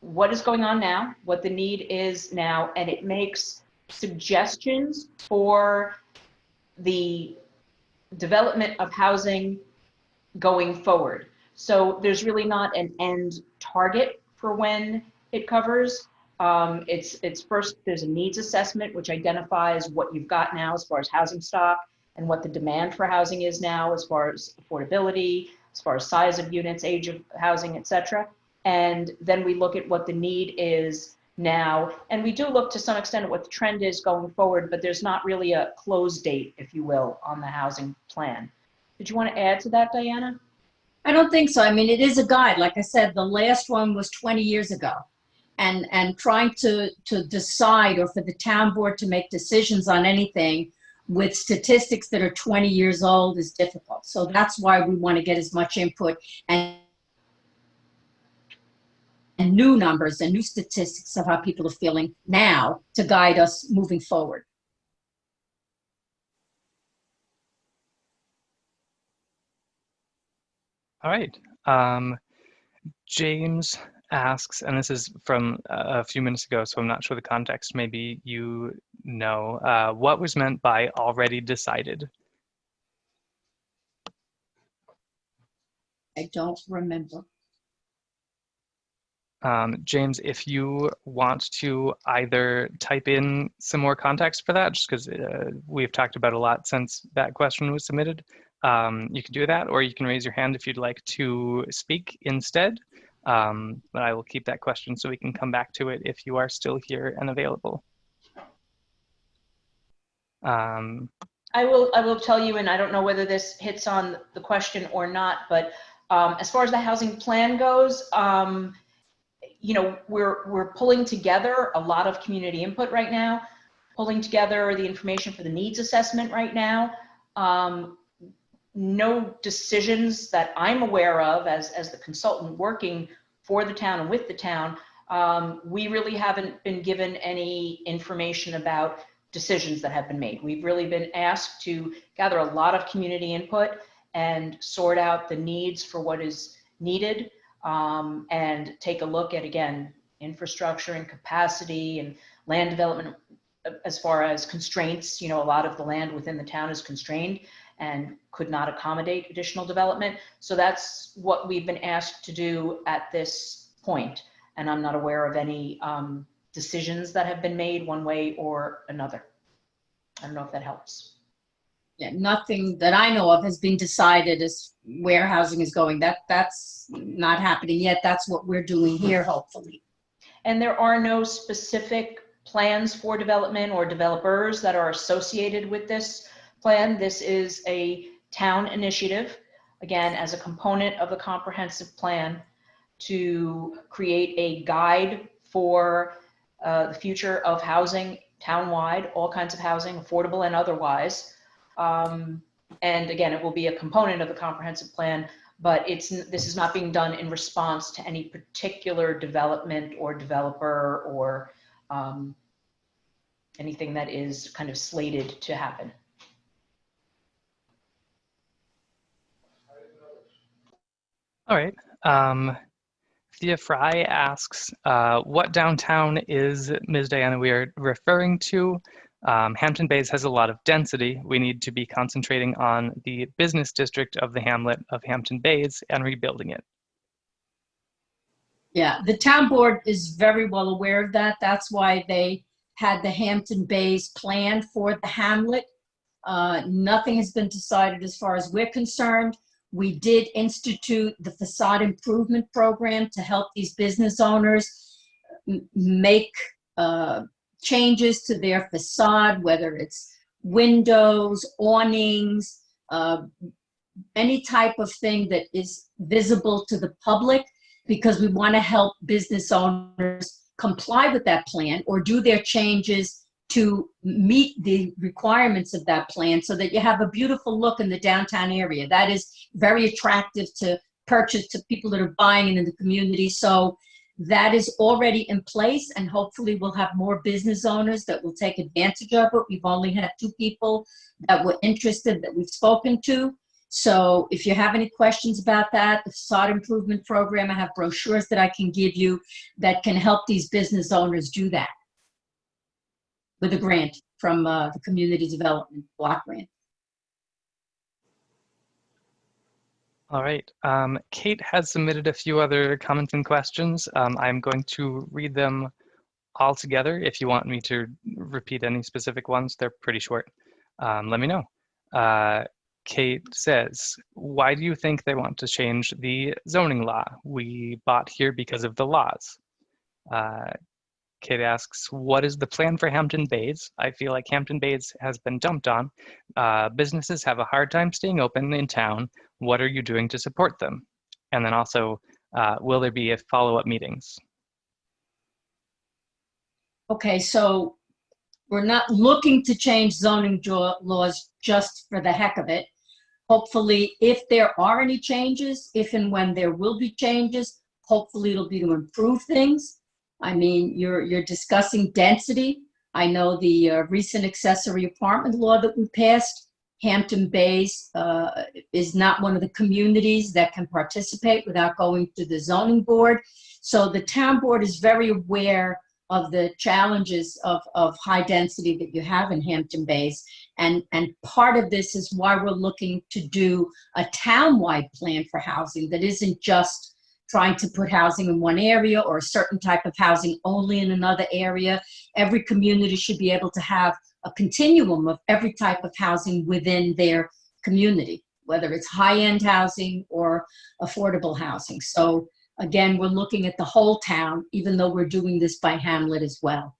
what is going on now, what the need is now, and it makes suggestions for the development of housing going forward. So there's really not an end target for when it covers. It's first, there's a needs assessment, which identifies what you've got now as far as housing stock and what the demand for housing is now as far as affordability, as far as size of units, age of housing, et cetera. And then we look at what the need is now. And we do look to some extent at what the trend is going forward, but there's not really a close date, if you will, on the housing plan. Did you want to add to that, Diana? I don't think so. I mean, it is a guide. Like I said, the last one was 20 years ago. And trying to decide, or for the town board to make decisions on anything with statistics that are 20 years old is difficult. So that's why we want to get as much input and new numbers and new statistics of how people are feeling now to guide us moving forward. All right. James asks, and this is from a few minutes ago, so I'm not sure the context. Maybe you know, what was meant by already decided? I don't remember. James, if you want to either type in some more context for that, just because we've talked about a lot since that question was submitted, you can do that, or you can raise your hand if you'd like to speak instead. But I will keep that question so we can come back to it if you are still here and available. I will tell you, and I don't know whether this hits on the question or not, but as far as the housing plan goes, you know, we're pulling together a lot of community input right now, pulling together the information for the needs assessment right now. No decisions that I'm aware of as the consultant working for the town and with the town. We really haven't been given any information about decisions that have been made. We've really been asked to gather a lot of community input and sort out the needs for what is needed, and take a look at, again, infrastructure and capacity and land development as far as constraints. You know, a lot of the land within the town is constrained and could not accommodate additional development. So that's what we've been asked to do at this point. And I'm not aware of any decisions that have been made one way or another. I don't know if that helps. Yeah, nothing that I know of has been decided as where housing is going. That's not happening yet. That's what we're doing here, hopefully. And there are no specific plans for development or developers that are associated with this plan. This is a town initiative, again, as a component of the comprehensive plan to create a guide for the future of housing townwide, all kinds of housing, affordable and otherwise. And again, it will be a component of the comprehensive plan, but this is not being done in response to any particular development or developer or anything that is kind of slated to happen. All right. Thea Fry asks, what downtown is Ms. Diana we are referring to? Hampton Bays has a lot of density. We need to be concentrating on the business district of the hamlet of Hampton Bays and rebuilding it. Yeah, the town board is very well aware of that. That's why they had the Hampton Bays plan for the hamlet. Nothing has been decided as far as we're concerned. We did institute the facade improvement program to help these business owners make changes to their facade, whether it's windows, awnings, any type of thing that is visible to the public, because we want to help business owners comply with that plan or do their changes to meet the requirements of that plan so that you have a beautiful look in the downtown area. That is very attractive to purchase to people that are buying it in the community. So that is already in place, and hopefully we'll have more business owners that will take advantage of it. We've only had 2 people that were interested that we've spoken to. So if you have any questions about that, the facade improvement program, I have brochures that I can give you that can help these business owners do that with a grant from the Community Development Block Grant. All right. Kate has submitted a few other comments and questions. I'm going to read them all together. If you want me to repeat any specific ones, they're pretty short. Let me know. Kate says, why do you think they want to change the zoning law? We bought here because of the laws. Kate asks, what is the plan for Hampton Bays? I feel like Hampton Bays has been dumped on. Businesses have a hard time staying open in town. What are you doing to support them? And then also, will there be follow-up meetings? Okay, so we're not looking to change zoning laws just for the heck of it. Hopefully, if there are any changes, if and when there will be changes, hopefully it'll be to improve things. I mean, you're discussing density. I know the recent accessory apartment law that we passed, Hampton Bays is not one of the communities that can participate without going to the zoning board. So the town board is very aware of the challenges of high density that you have in Hampton Bays. And part of this is why we're looking to do a town-wide plan for housing that isn't just trying to put housing in one area or a certain type of housing only in another area. Every community should be able to have a continuum of every type of housing within their community, whether it's high-end housing or affordable housing. So again, we're looking at the whole town, even though we're doing this by hamlet as well.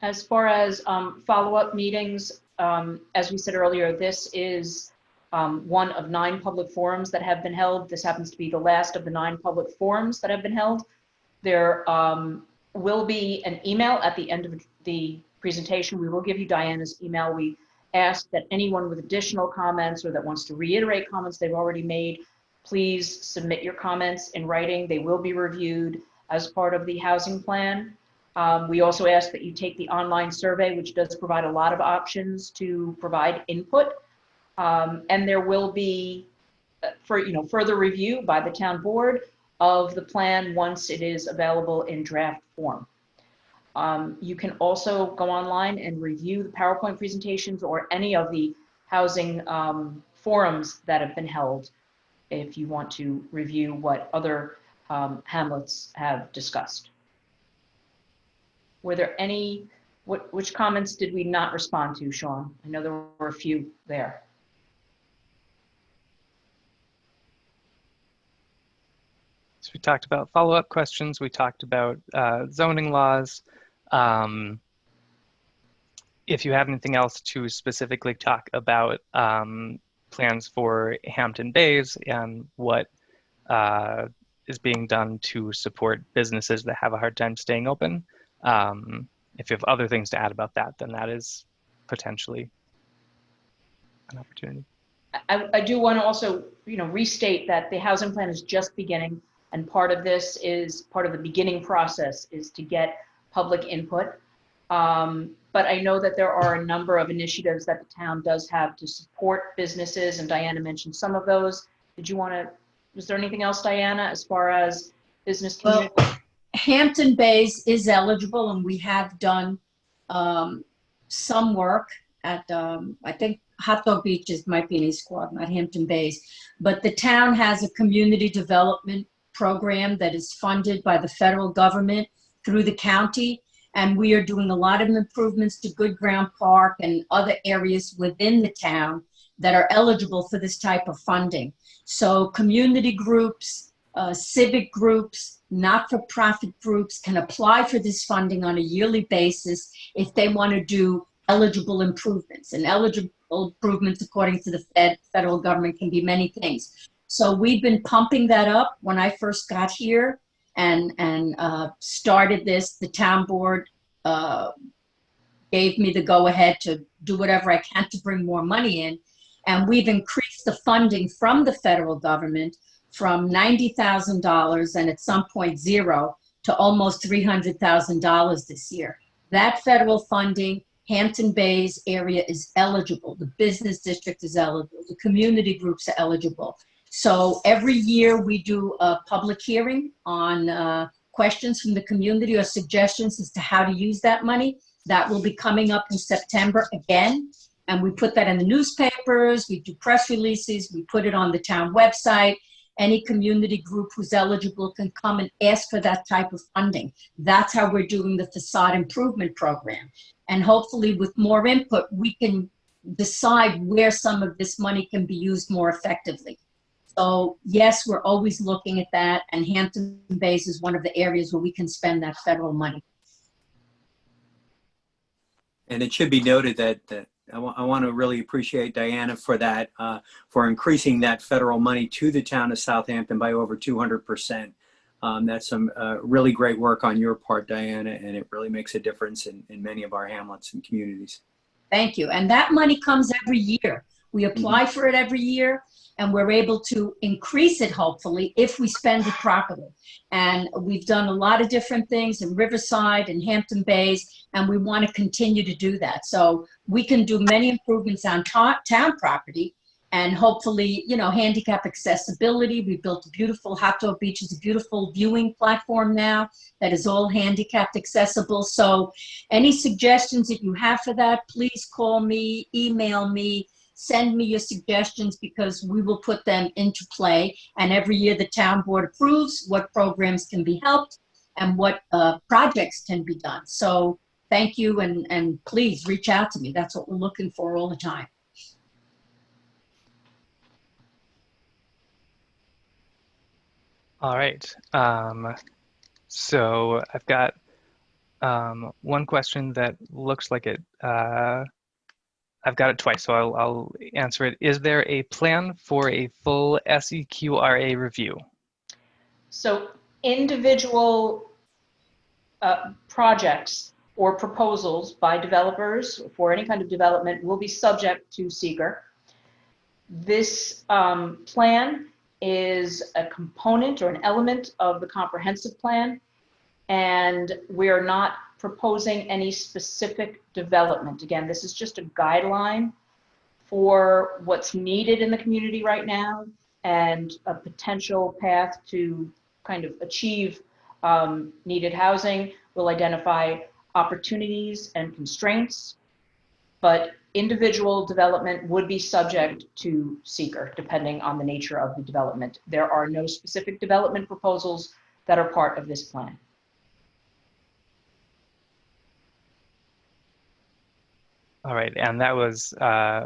As far as follow-up meetings, as we said earlier, this is one of 9 public forums that have been held. This happens to be the last of the 9 public forums that have been held. There will be an email at the end of the presentation. We will give you Diana's email. We ask that anyone with additional comments or that wants to reiterate comments they've already made, please submit your comments in writing. They will be reviewed as part of the housing plan. We also ask that you take the online survey, which does provide a lot of options to provide input. And there will be further review by the town board of the plan once it is available in draft form. You can also go online and review the PowerPoint presentations or any of the housing forums that have been held if you want to review what other hamlets have discussed. Were there any, which comments did we not respond to, Sean? I know there were a few there. So we talked about follow-up questions. We talked about zoning laws. If you have anything else to specifically talk about plans for Hampton Bays and what is being done to support businesses that have a hard time staying open, if you have other things to add about that, then that is potentially an opportunity. I do want to also, restate that the housing plan is just beginning, and part of this is part of the beginning process is to get public input. But I know that there are a number of initiatives that the town does have to support businesses, and Diana mentioned some of those. Was there anything else, Diana, as far as business community? Well, Hampton Bays is eligible, and we have done some work at, I think Hot Dog Beaches might be in East Quad, not Hampton Bays. But the town has a community development program that is funded by the federal government through the county. And we are doing a lot of improvements to Good Ground Park and other areas within the town that are eligible for this type of funding. So community groups, civic groups, not-for-profit groups can apply for this funding on a yearly basis if they want to do eligible improvements. And eligible improvements, according to the federal government, can be many things. So we've been pumping that up. When I first got here and started this, the town board gave me the go-ahead to do whatever I can to bring more money in. And we've increased the funding from the federal government from $90,000 and at some point zero to almost $300,000 this year. That federal funding, Hampton Bays area is eligible. The business district is eligible. The community groups are eligible. So every year we do a public hearing on questions from the community or suggestions as to how to use that money. That will be coming up in September again. And we put that in the newspapers, we do press releases, we put it on the town website. Any community group who's eligible can come and ask for that type of funding. That's how we're doing the facade improvement program. And hopefully with more input, we can decide where some of this money can be used more effectively. So yes, we're always looking at that, and Hampton Bays is one of the areas where we can spend that federal money. And it should be noted that I want to really appreciate Diana for that, for increasing that federal money to the town of Southampton by over 200%. That's some really great work on your part, Diana, and it really makes a difference in many of our hamlets and communities. Thank you. And that money comes every year. We apply for it every year, and we're able to increase it, hopefully, if we spend it properly. And we've done a lot of different things in Riverside and Hampton Bays, and we want to continue to do that. So we can do many improvements on town property, and hopefully, you know, handicap accessibility. We built a beautiful Hot Dog Beach is a beautiful viewing platform now that is all handicapped accessible. So any suggestions that you have for that, please call me, email me, send me your suggestions, because we will put them into play. And every year the town board approves what programs can be helped and what projects can be done. So thank you, and please reach out to me. That's what we're looking for all the time. All right. So I've got one question that looks like it. I've got it twice, so I'll answer it. Is there a plan for a full SEQRA review? So individual projects or proposals by developers for any kind of development will be subject to seeker. This plan is a component or an element of the comprehensive plan, and we are not proposing any specific development. Again, this is just a guideline for what's needed in the community right now and a potential path to kind of achieve needed housing. We'll identify opportunities and constraints, but individual development would be subject to seeker depending on the nature of the development. There are no specific development proposals that are part of this plan. All right, and that was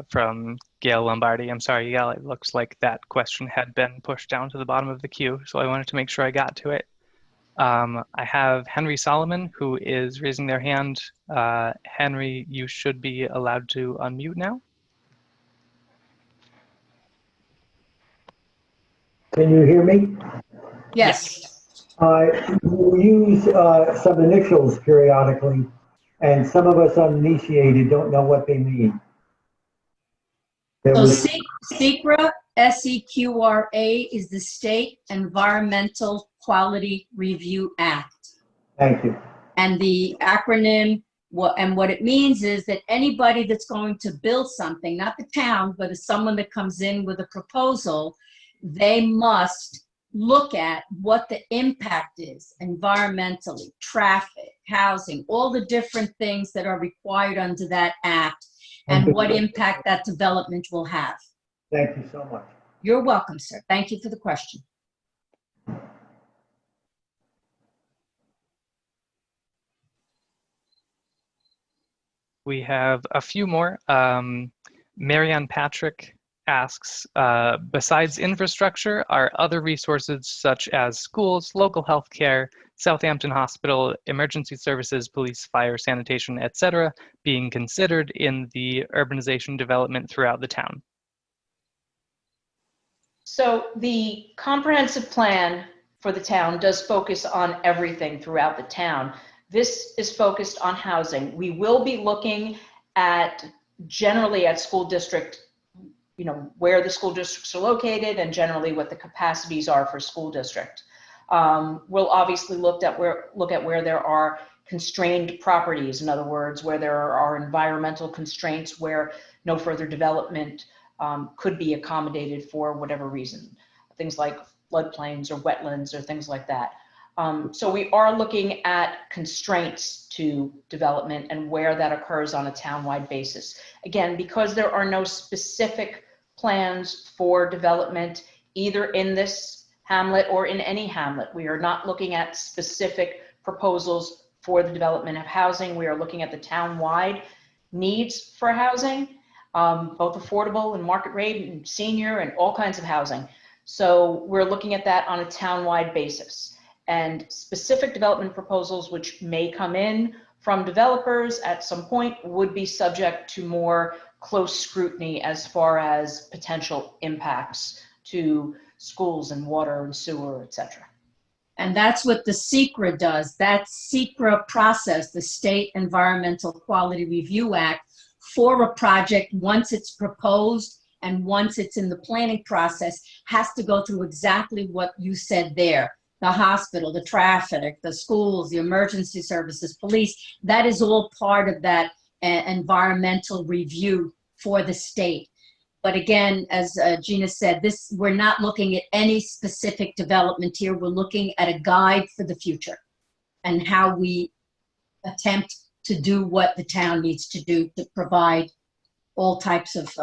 from Gail Lombardi. I'm sorry, Gail, it looks like that question had been pushed down to the bottom of the queue, so I wanted to make sure I got to it. I have Henry Solomon, who is raising their hand. Henry, you should be allowed to unmute now. Can you hear me? Yes. We use some initials periodically, and some of us uninitiated don't know what they mean. So SEQRA, S-E-Q-R-A, is the State Environmental Quality Review Act. Thank you. And the acronym, what it means is that anybody that's going to build something, not the town, but as someone that comes in with a proposal, they must look at what the impact is environmentally, traffic, housing, all the different things that are required under that act, and what impact that development will have. Thank you so much. You're welcome, sir. Thank you for the question. We have a few more. Marianne Patrick asks, besides infrastructure, are other resources such as schools, local health care, Southampton Hospital, emergency services, police, fire, sanitation, etc., being considered in the urbanization development throughout the town? So the comprehensive plan for the town does focus on everything throughout the town. This is focused on housing. We will be looking at generally at school district, you know, where the school districts are located and generally what the capacities are for school district. We'll obviously look at where there are constrained properties, in other words, where there are environmental constraints where no further development could be accommodated for whatever reason, things like floodplains or wetlands or things like that. So we are looking at constraints to development and where that occurs on a townwide basis. Again, because there are no specific plans for development either in this hamlet or in any hamlet, we are not looking at specific proposals for the development of housing. We are looking at the townwide needs for housing, both affordable and market rate and senior and all kinds of housing. So we're looking at that on a town-wide basis. And specific development proposals which may come in from developers at some point would be subject to more close scrutiny as far as potential impacts to schools and water and sewer, et cetera. And that's what the SECRA does. That SECRA process, the State Environmental Quality Review Act, for a project, once it's proposed and once it's in the planning process, has to go through exactly what you said there. The hospital, the traffic, the schools, the emergency services, police, that is all part of that environmental review for the state. But again, as Gina said, we're not looking at any specific development here. We're looking at a guide for the future and how we attempt to do what the town needs to do to provide all types of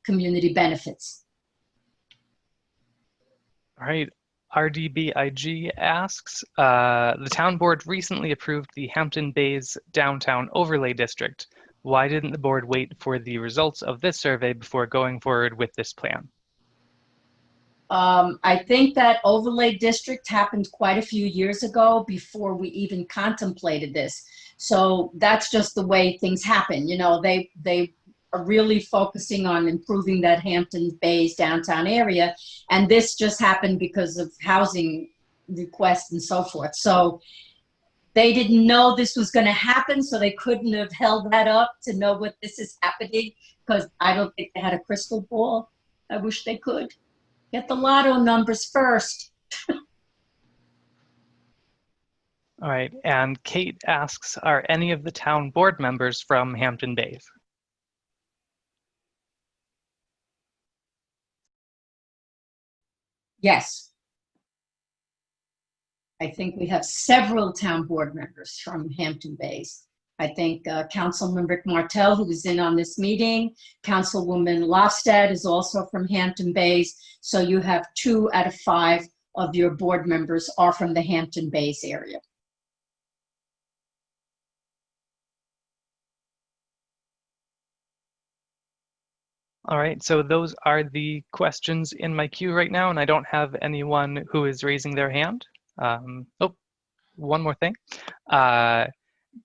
community benefits. All right. RDBIG asks, the town board recently approved the Hampton Bays Downtown Overlay District. Why didn't the board wait for the results of this survey before going forward with this plan? I think that overlay district happened quite a few years ago before we even contemplated this. So that's just the way things happen. You know, they are really focusing on improving that Hampton Bays downtown area. And this just happened because of housing requests and so forth. So they didn't know this was going to happen, so they couldn't have held that up to know what this is happening, because I don't think they had a crystal ball. I wish they could. Get the lotto numbers first. All right, and Kate asks, are any of the town board members from Hampton Bays? Yes. I think we have several town board members from Hampton Bays. I think Councilman Rick Martell, who was in on this meeting, Councilwoman Lofstad is also from Hampton Bays. So you have 2 out of 5 of your board members are from the Hampton Bays area. All right, so those are the questions in my queue right now, and I don't have anyone who is raising their hand. Oh, one more thing.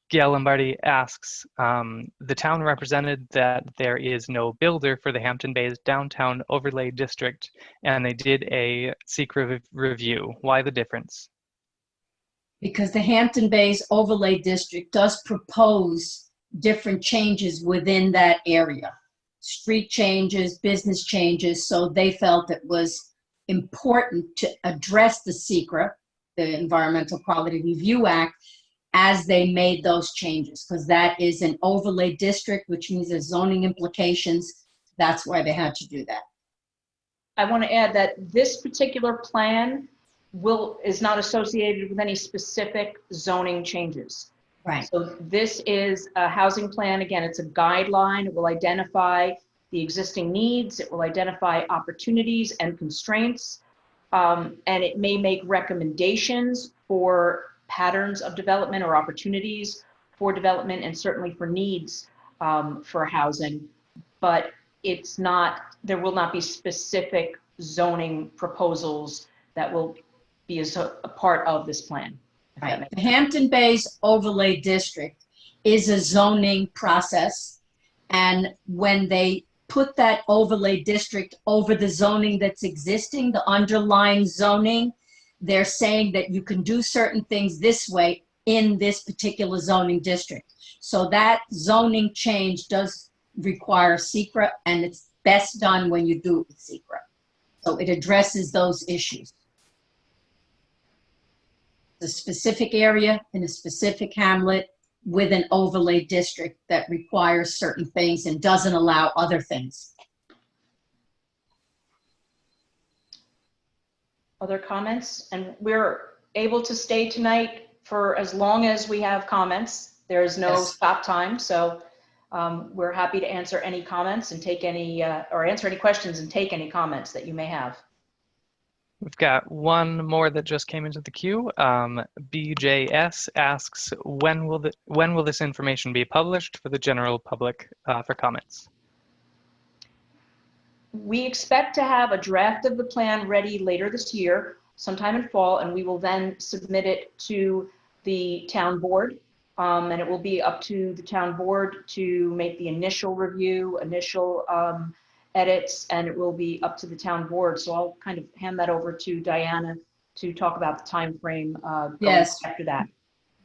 Gail Lombardi asks, the town represented that there is no builder for the Hampton Bays Downtown Overlay District, and they did a secret review. Why the difference? Because the Hampton Bays Overlay District does propose different changes within that area. Street changes, business changes, so they felt it was important to address the SECRA, the Environmental Quality Review Act, as they made those changes, because that is an overlay district, which means there's zoning implications. That's why they had to do that. I want to add that this particular plan is not associated with any specific zoning changes. Right. So this is a housing plan. Again, it's a guideline. It will identify the existing needs. It will identify opportunities and constraints. And it may make recommendations for patterns of development or opportunities for development, and certainly for needs for housing. But it's not, there will not be specific zoning proposals that will be a part of this plan. Right. The Hampton Bays Overlay District is a zoning process, and when they put that overlay district over the zoning that's existing, the underlying zoning, they're saying that you can do certain things this way in this particular zoning district. So that zoning change does require SECRA, and it's best done when you do it with SECRA. So it addresses those issues. The specific area in a specific hamlet with an overlay district that requires certain things and doesn't allow other things. Other comments? And we're able to stay tonight for as long as we have comments. There is no stop time, so we're happy to answer any comments and take any, or answer any questions and take any comments that you may have. We've got one more that just came into the queue. BJS asks, when will this information be published for the general public for comments? We expect to have a draft of the plan ready later this year, sometime in fall, and we will then submit it to the town board. And it will be up to the town board to make the initial review, initial edits, and it will be up to the town board. So I'll kind of hand that over to Diana to talk about the time frame going Yes. after that.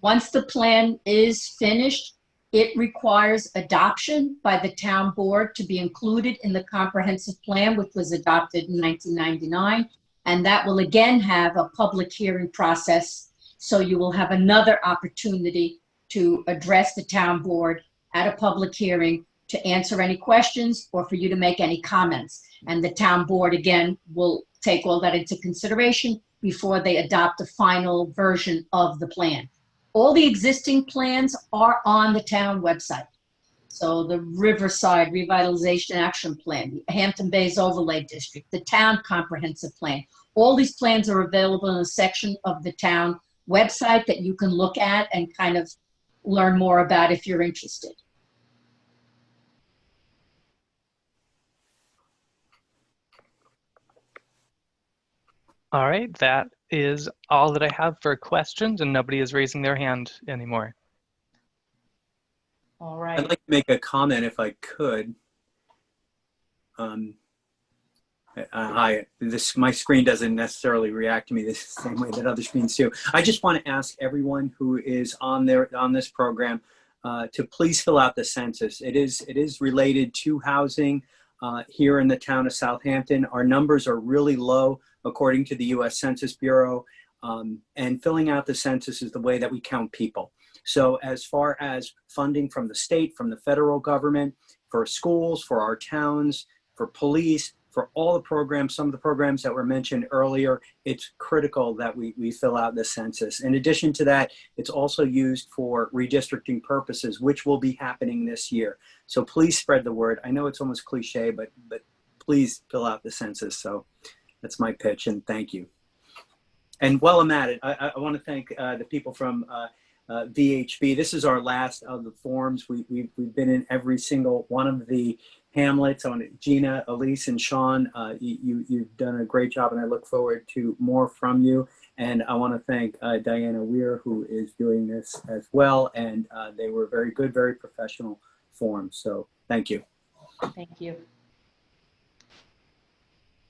Once the plan is finished, it requires adoption by the town board to be included in the comprehensive plan, which was adopted in 1999. And that will again have a public hearing process. So you will have another opportunity to address the town board at a public hearing to answer any questions or for you to make any comments. And the town board, again, will take all that into consideration before they adopt the final version of the plan. All the existing plans are on the town website. So the Riverside Revitalization Action Plan, the Hampton Bays Overlay District, the Town Comprehensive Plan. All these plans are available in a section of the town website that you can look at and kind of learn more about if you're interested. All right, that is all that I have for questions, and nobody is raising their hand anymore. All right. I'd like to make a comment if I could. Hi, my screen doesn't necessarily react to me the same way that other screens do. I just want to ask everyone who is on this program to please fill out the census. It is related to housing here in the town of Southampton. Our numbers are really low according to the U.S. Census Bureau, and filling out the census is the way that we count people. So as far as funding from the state, from the federal government, for schools, for our towns, for police, for all the programs, some of the programs that were mentioned earlier, it's critical that we fill out the census. In addition to that, it's also used for redistricting purposes, which will be happening this year. So please spread the word. I know it's almost cliche, but please fill out the census. So that's my pitch, and thank you. And while I'm at it, I want to thank the people from VHB. This is our last of the forums. We've been in every single one of the hamlets. On Gina, Elise, and Sean, you've done a great job, and I look forward to more from you. And I want to thank Diana Weir, who is doing this as well. And they were very good, very professional forums. So thank you. Thank you.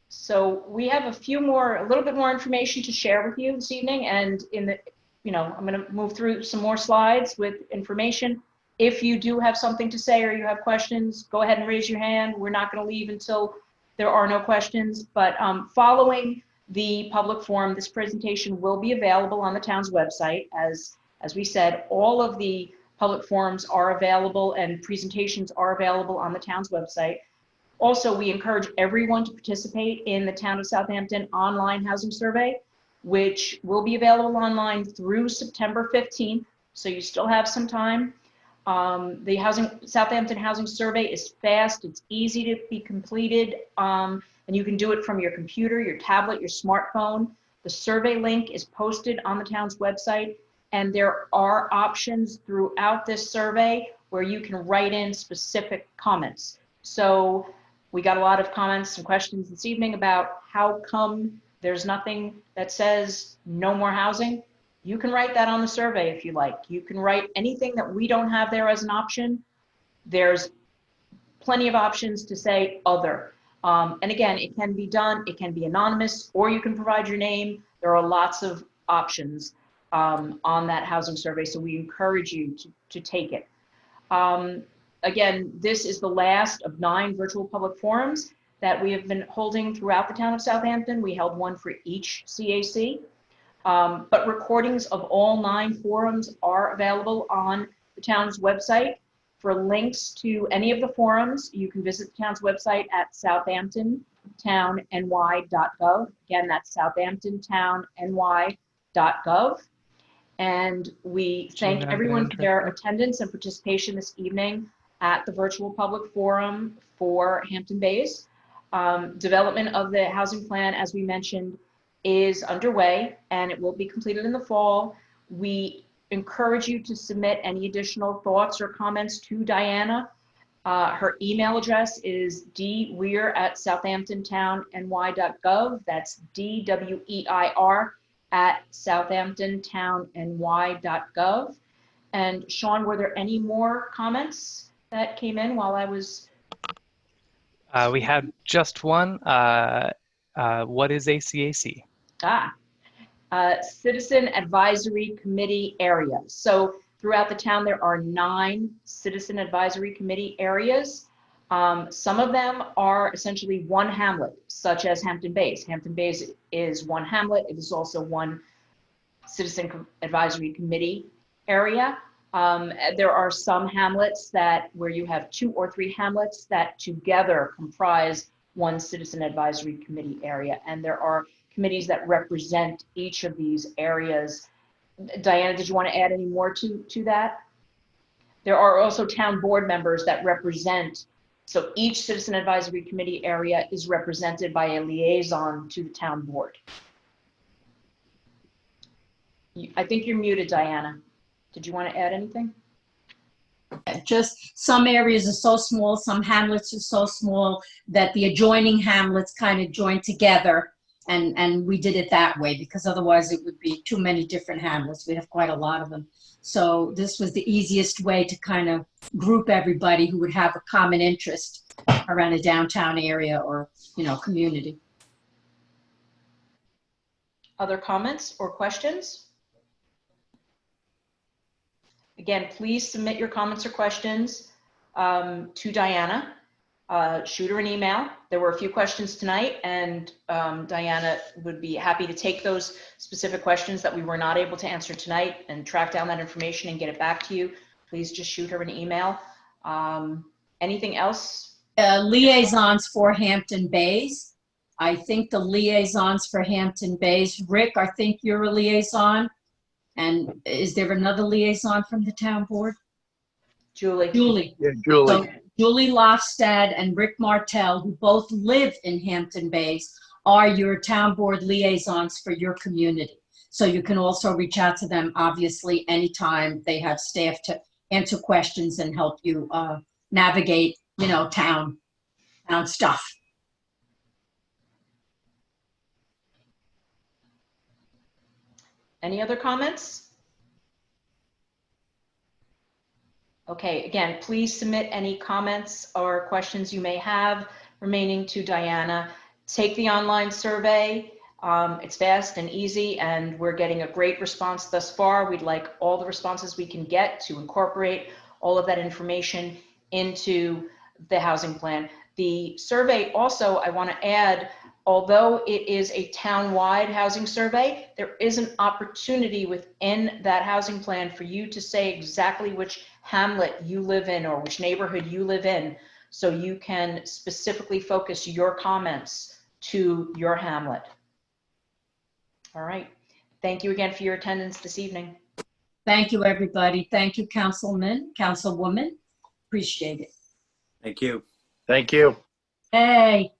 So we have a little bit more information to share with you this evening, and I'm going to move through some more slides with information. If you do have something to say or you have questions, go ahead and raise your hand. We're not going to leave until there are no questions, but following the public forum, this presentation will be available on the town's website. As we said, all of the public forums are available and presentations are available on the town's website. Also, we encourage everyone to participate in the Town of Southampton online housing survey, which will be available online through September 15th. So you still have some time. The Southampton Housing Survey is fast, it's easy to be completed, and you can do it from your computer, your tablet, your smartphone. The survey link is posted on the town's website, and there are options throughout this survey where you can write in specific comments. So we got a lot of comments and questions this evening about how come there's nothing that says no more housing. You can write that on the survey if you like. You can write anything that we don't have there as an option. There's plenty of options to say other. And again, it can be done, it can be anonymous, or you can provide your name. There are lots of options on that housing survey, so we encourage you to take it. Again, this is the last of 9 virtual public forums that we have been holding throughout the town of Southampton. We held one for each CAC. But recordings of all 9 forums are available on the town's website. For links to any of the forums, you can visit the town's website at southamptontownny.gov. Again, that's southamptontownny.gov. And we thank everyone for their attendance and participation this evening at the virtual public forum for Hampton Bays. Development of the housing plan, as we mentioned, is underway and it will be completed in the fall. We encourage you to submit any additional thoughts or comments to Diana Her email address is dweir@southamptontowny.gov. That's DWEIR@southamptontowny.gov. And Sean, were there any more comments that came in while I was? We had just one. What is a CAC? Citizen Advisory Committee area. So throughout the town, there are 9 Citizen Advisory Committee areas. Some of them are essentially one hamlet, such as Hampton Bays. Hampton Bays is one hamlet. It is also one Citizen Advisory Committee area. There are some hamlets where you have 2 or 3 hamlets that together comprise one Citizen Advisory Committee area. And there are committees that represent each of these areas. Diana, did you want to add any more to that? There are also town board members that represent, so each Citizen Advisory Committee area is represented by a liaison to the town board. I think you're muted, Diana. Did you want to add anything? Just some areas are so small, some hamlets are so small that the adjoining hamlets kind of join together. And we did it that way because otherwise it would be too many different hamlets. We have quite a lot of them. So this was the easiest way to kind of group everybody who would have a common interest around a downtown area or, community. Other comments or questions? Again, please submit your comments or questions to Diana. Shoot her an email. There were a few questions tonight, and Diana would be happy to take those specific questions that we were not able to answer tonight and track down that information and get it back to you. Please just shoot her an email. Anything else? Liaisons for Hampton Bays. I think the liaisons for Hampton Bays, Rick, I think you're a liaison. And is there another liaison from the town board? Julie. Yeah, Julie. So Julie Lofstad and Rick Martell, who both live in Hampton Bays, are your town board liaisons for your community. So you can also reach out to them, obviously, anytime they have staff to answer questions and help you navigate, town stuff. Any other comments? Okay, again, please submit any comments or questions you may have remaining to Diana. Take the online survey. It's fast and easy, and we're getting a great response thus far. We'd like all the responses we can get to incorporate all of that information into the housing plan. The survey also, I want to add, although it is a town-wide housing survey, there is an opportunity within that housing plan for you to say exactly which hamlet you live in or which neighborhood you live in, so you can specifically focus your comments to your hamlet. All right. Thank you again for your attendance this evening. Thank you, everybody. Thank you, councilman, councilwoman. Appreciate it. Thank you. Thank you. Hey.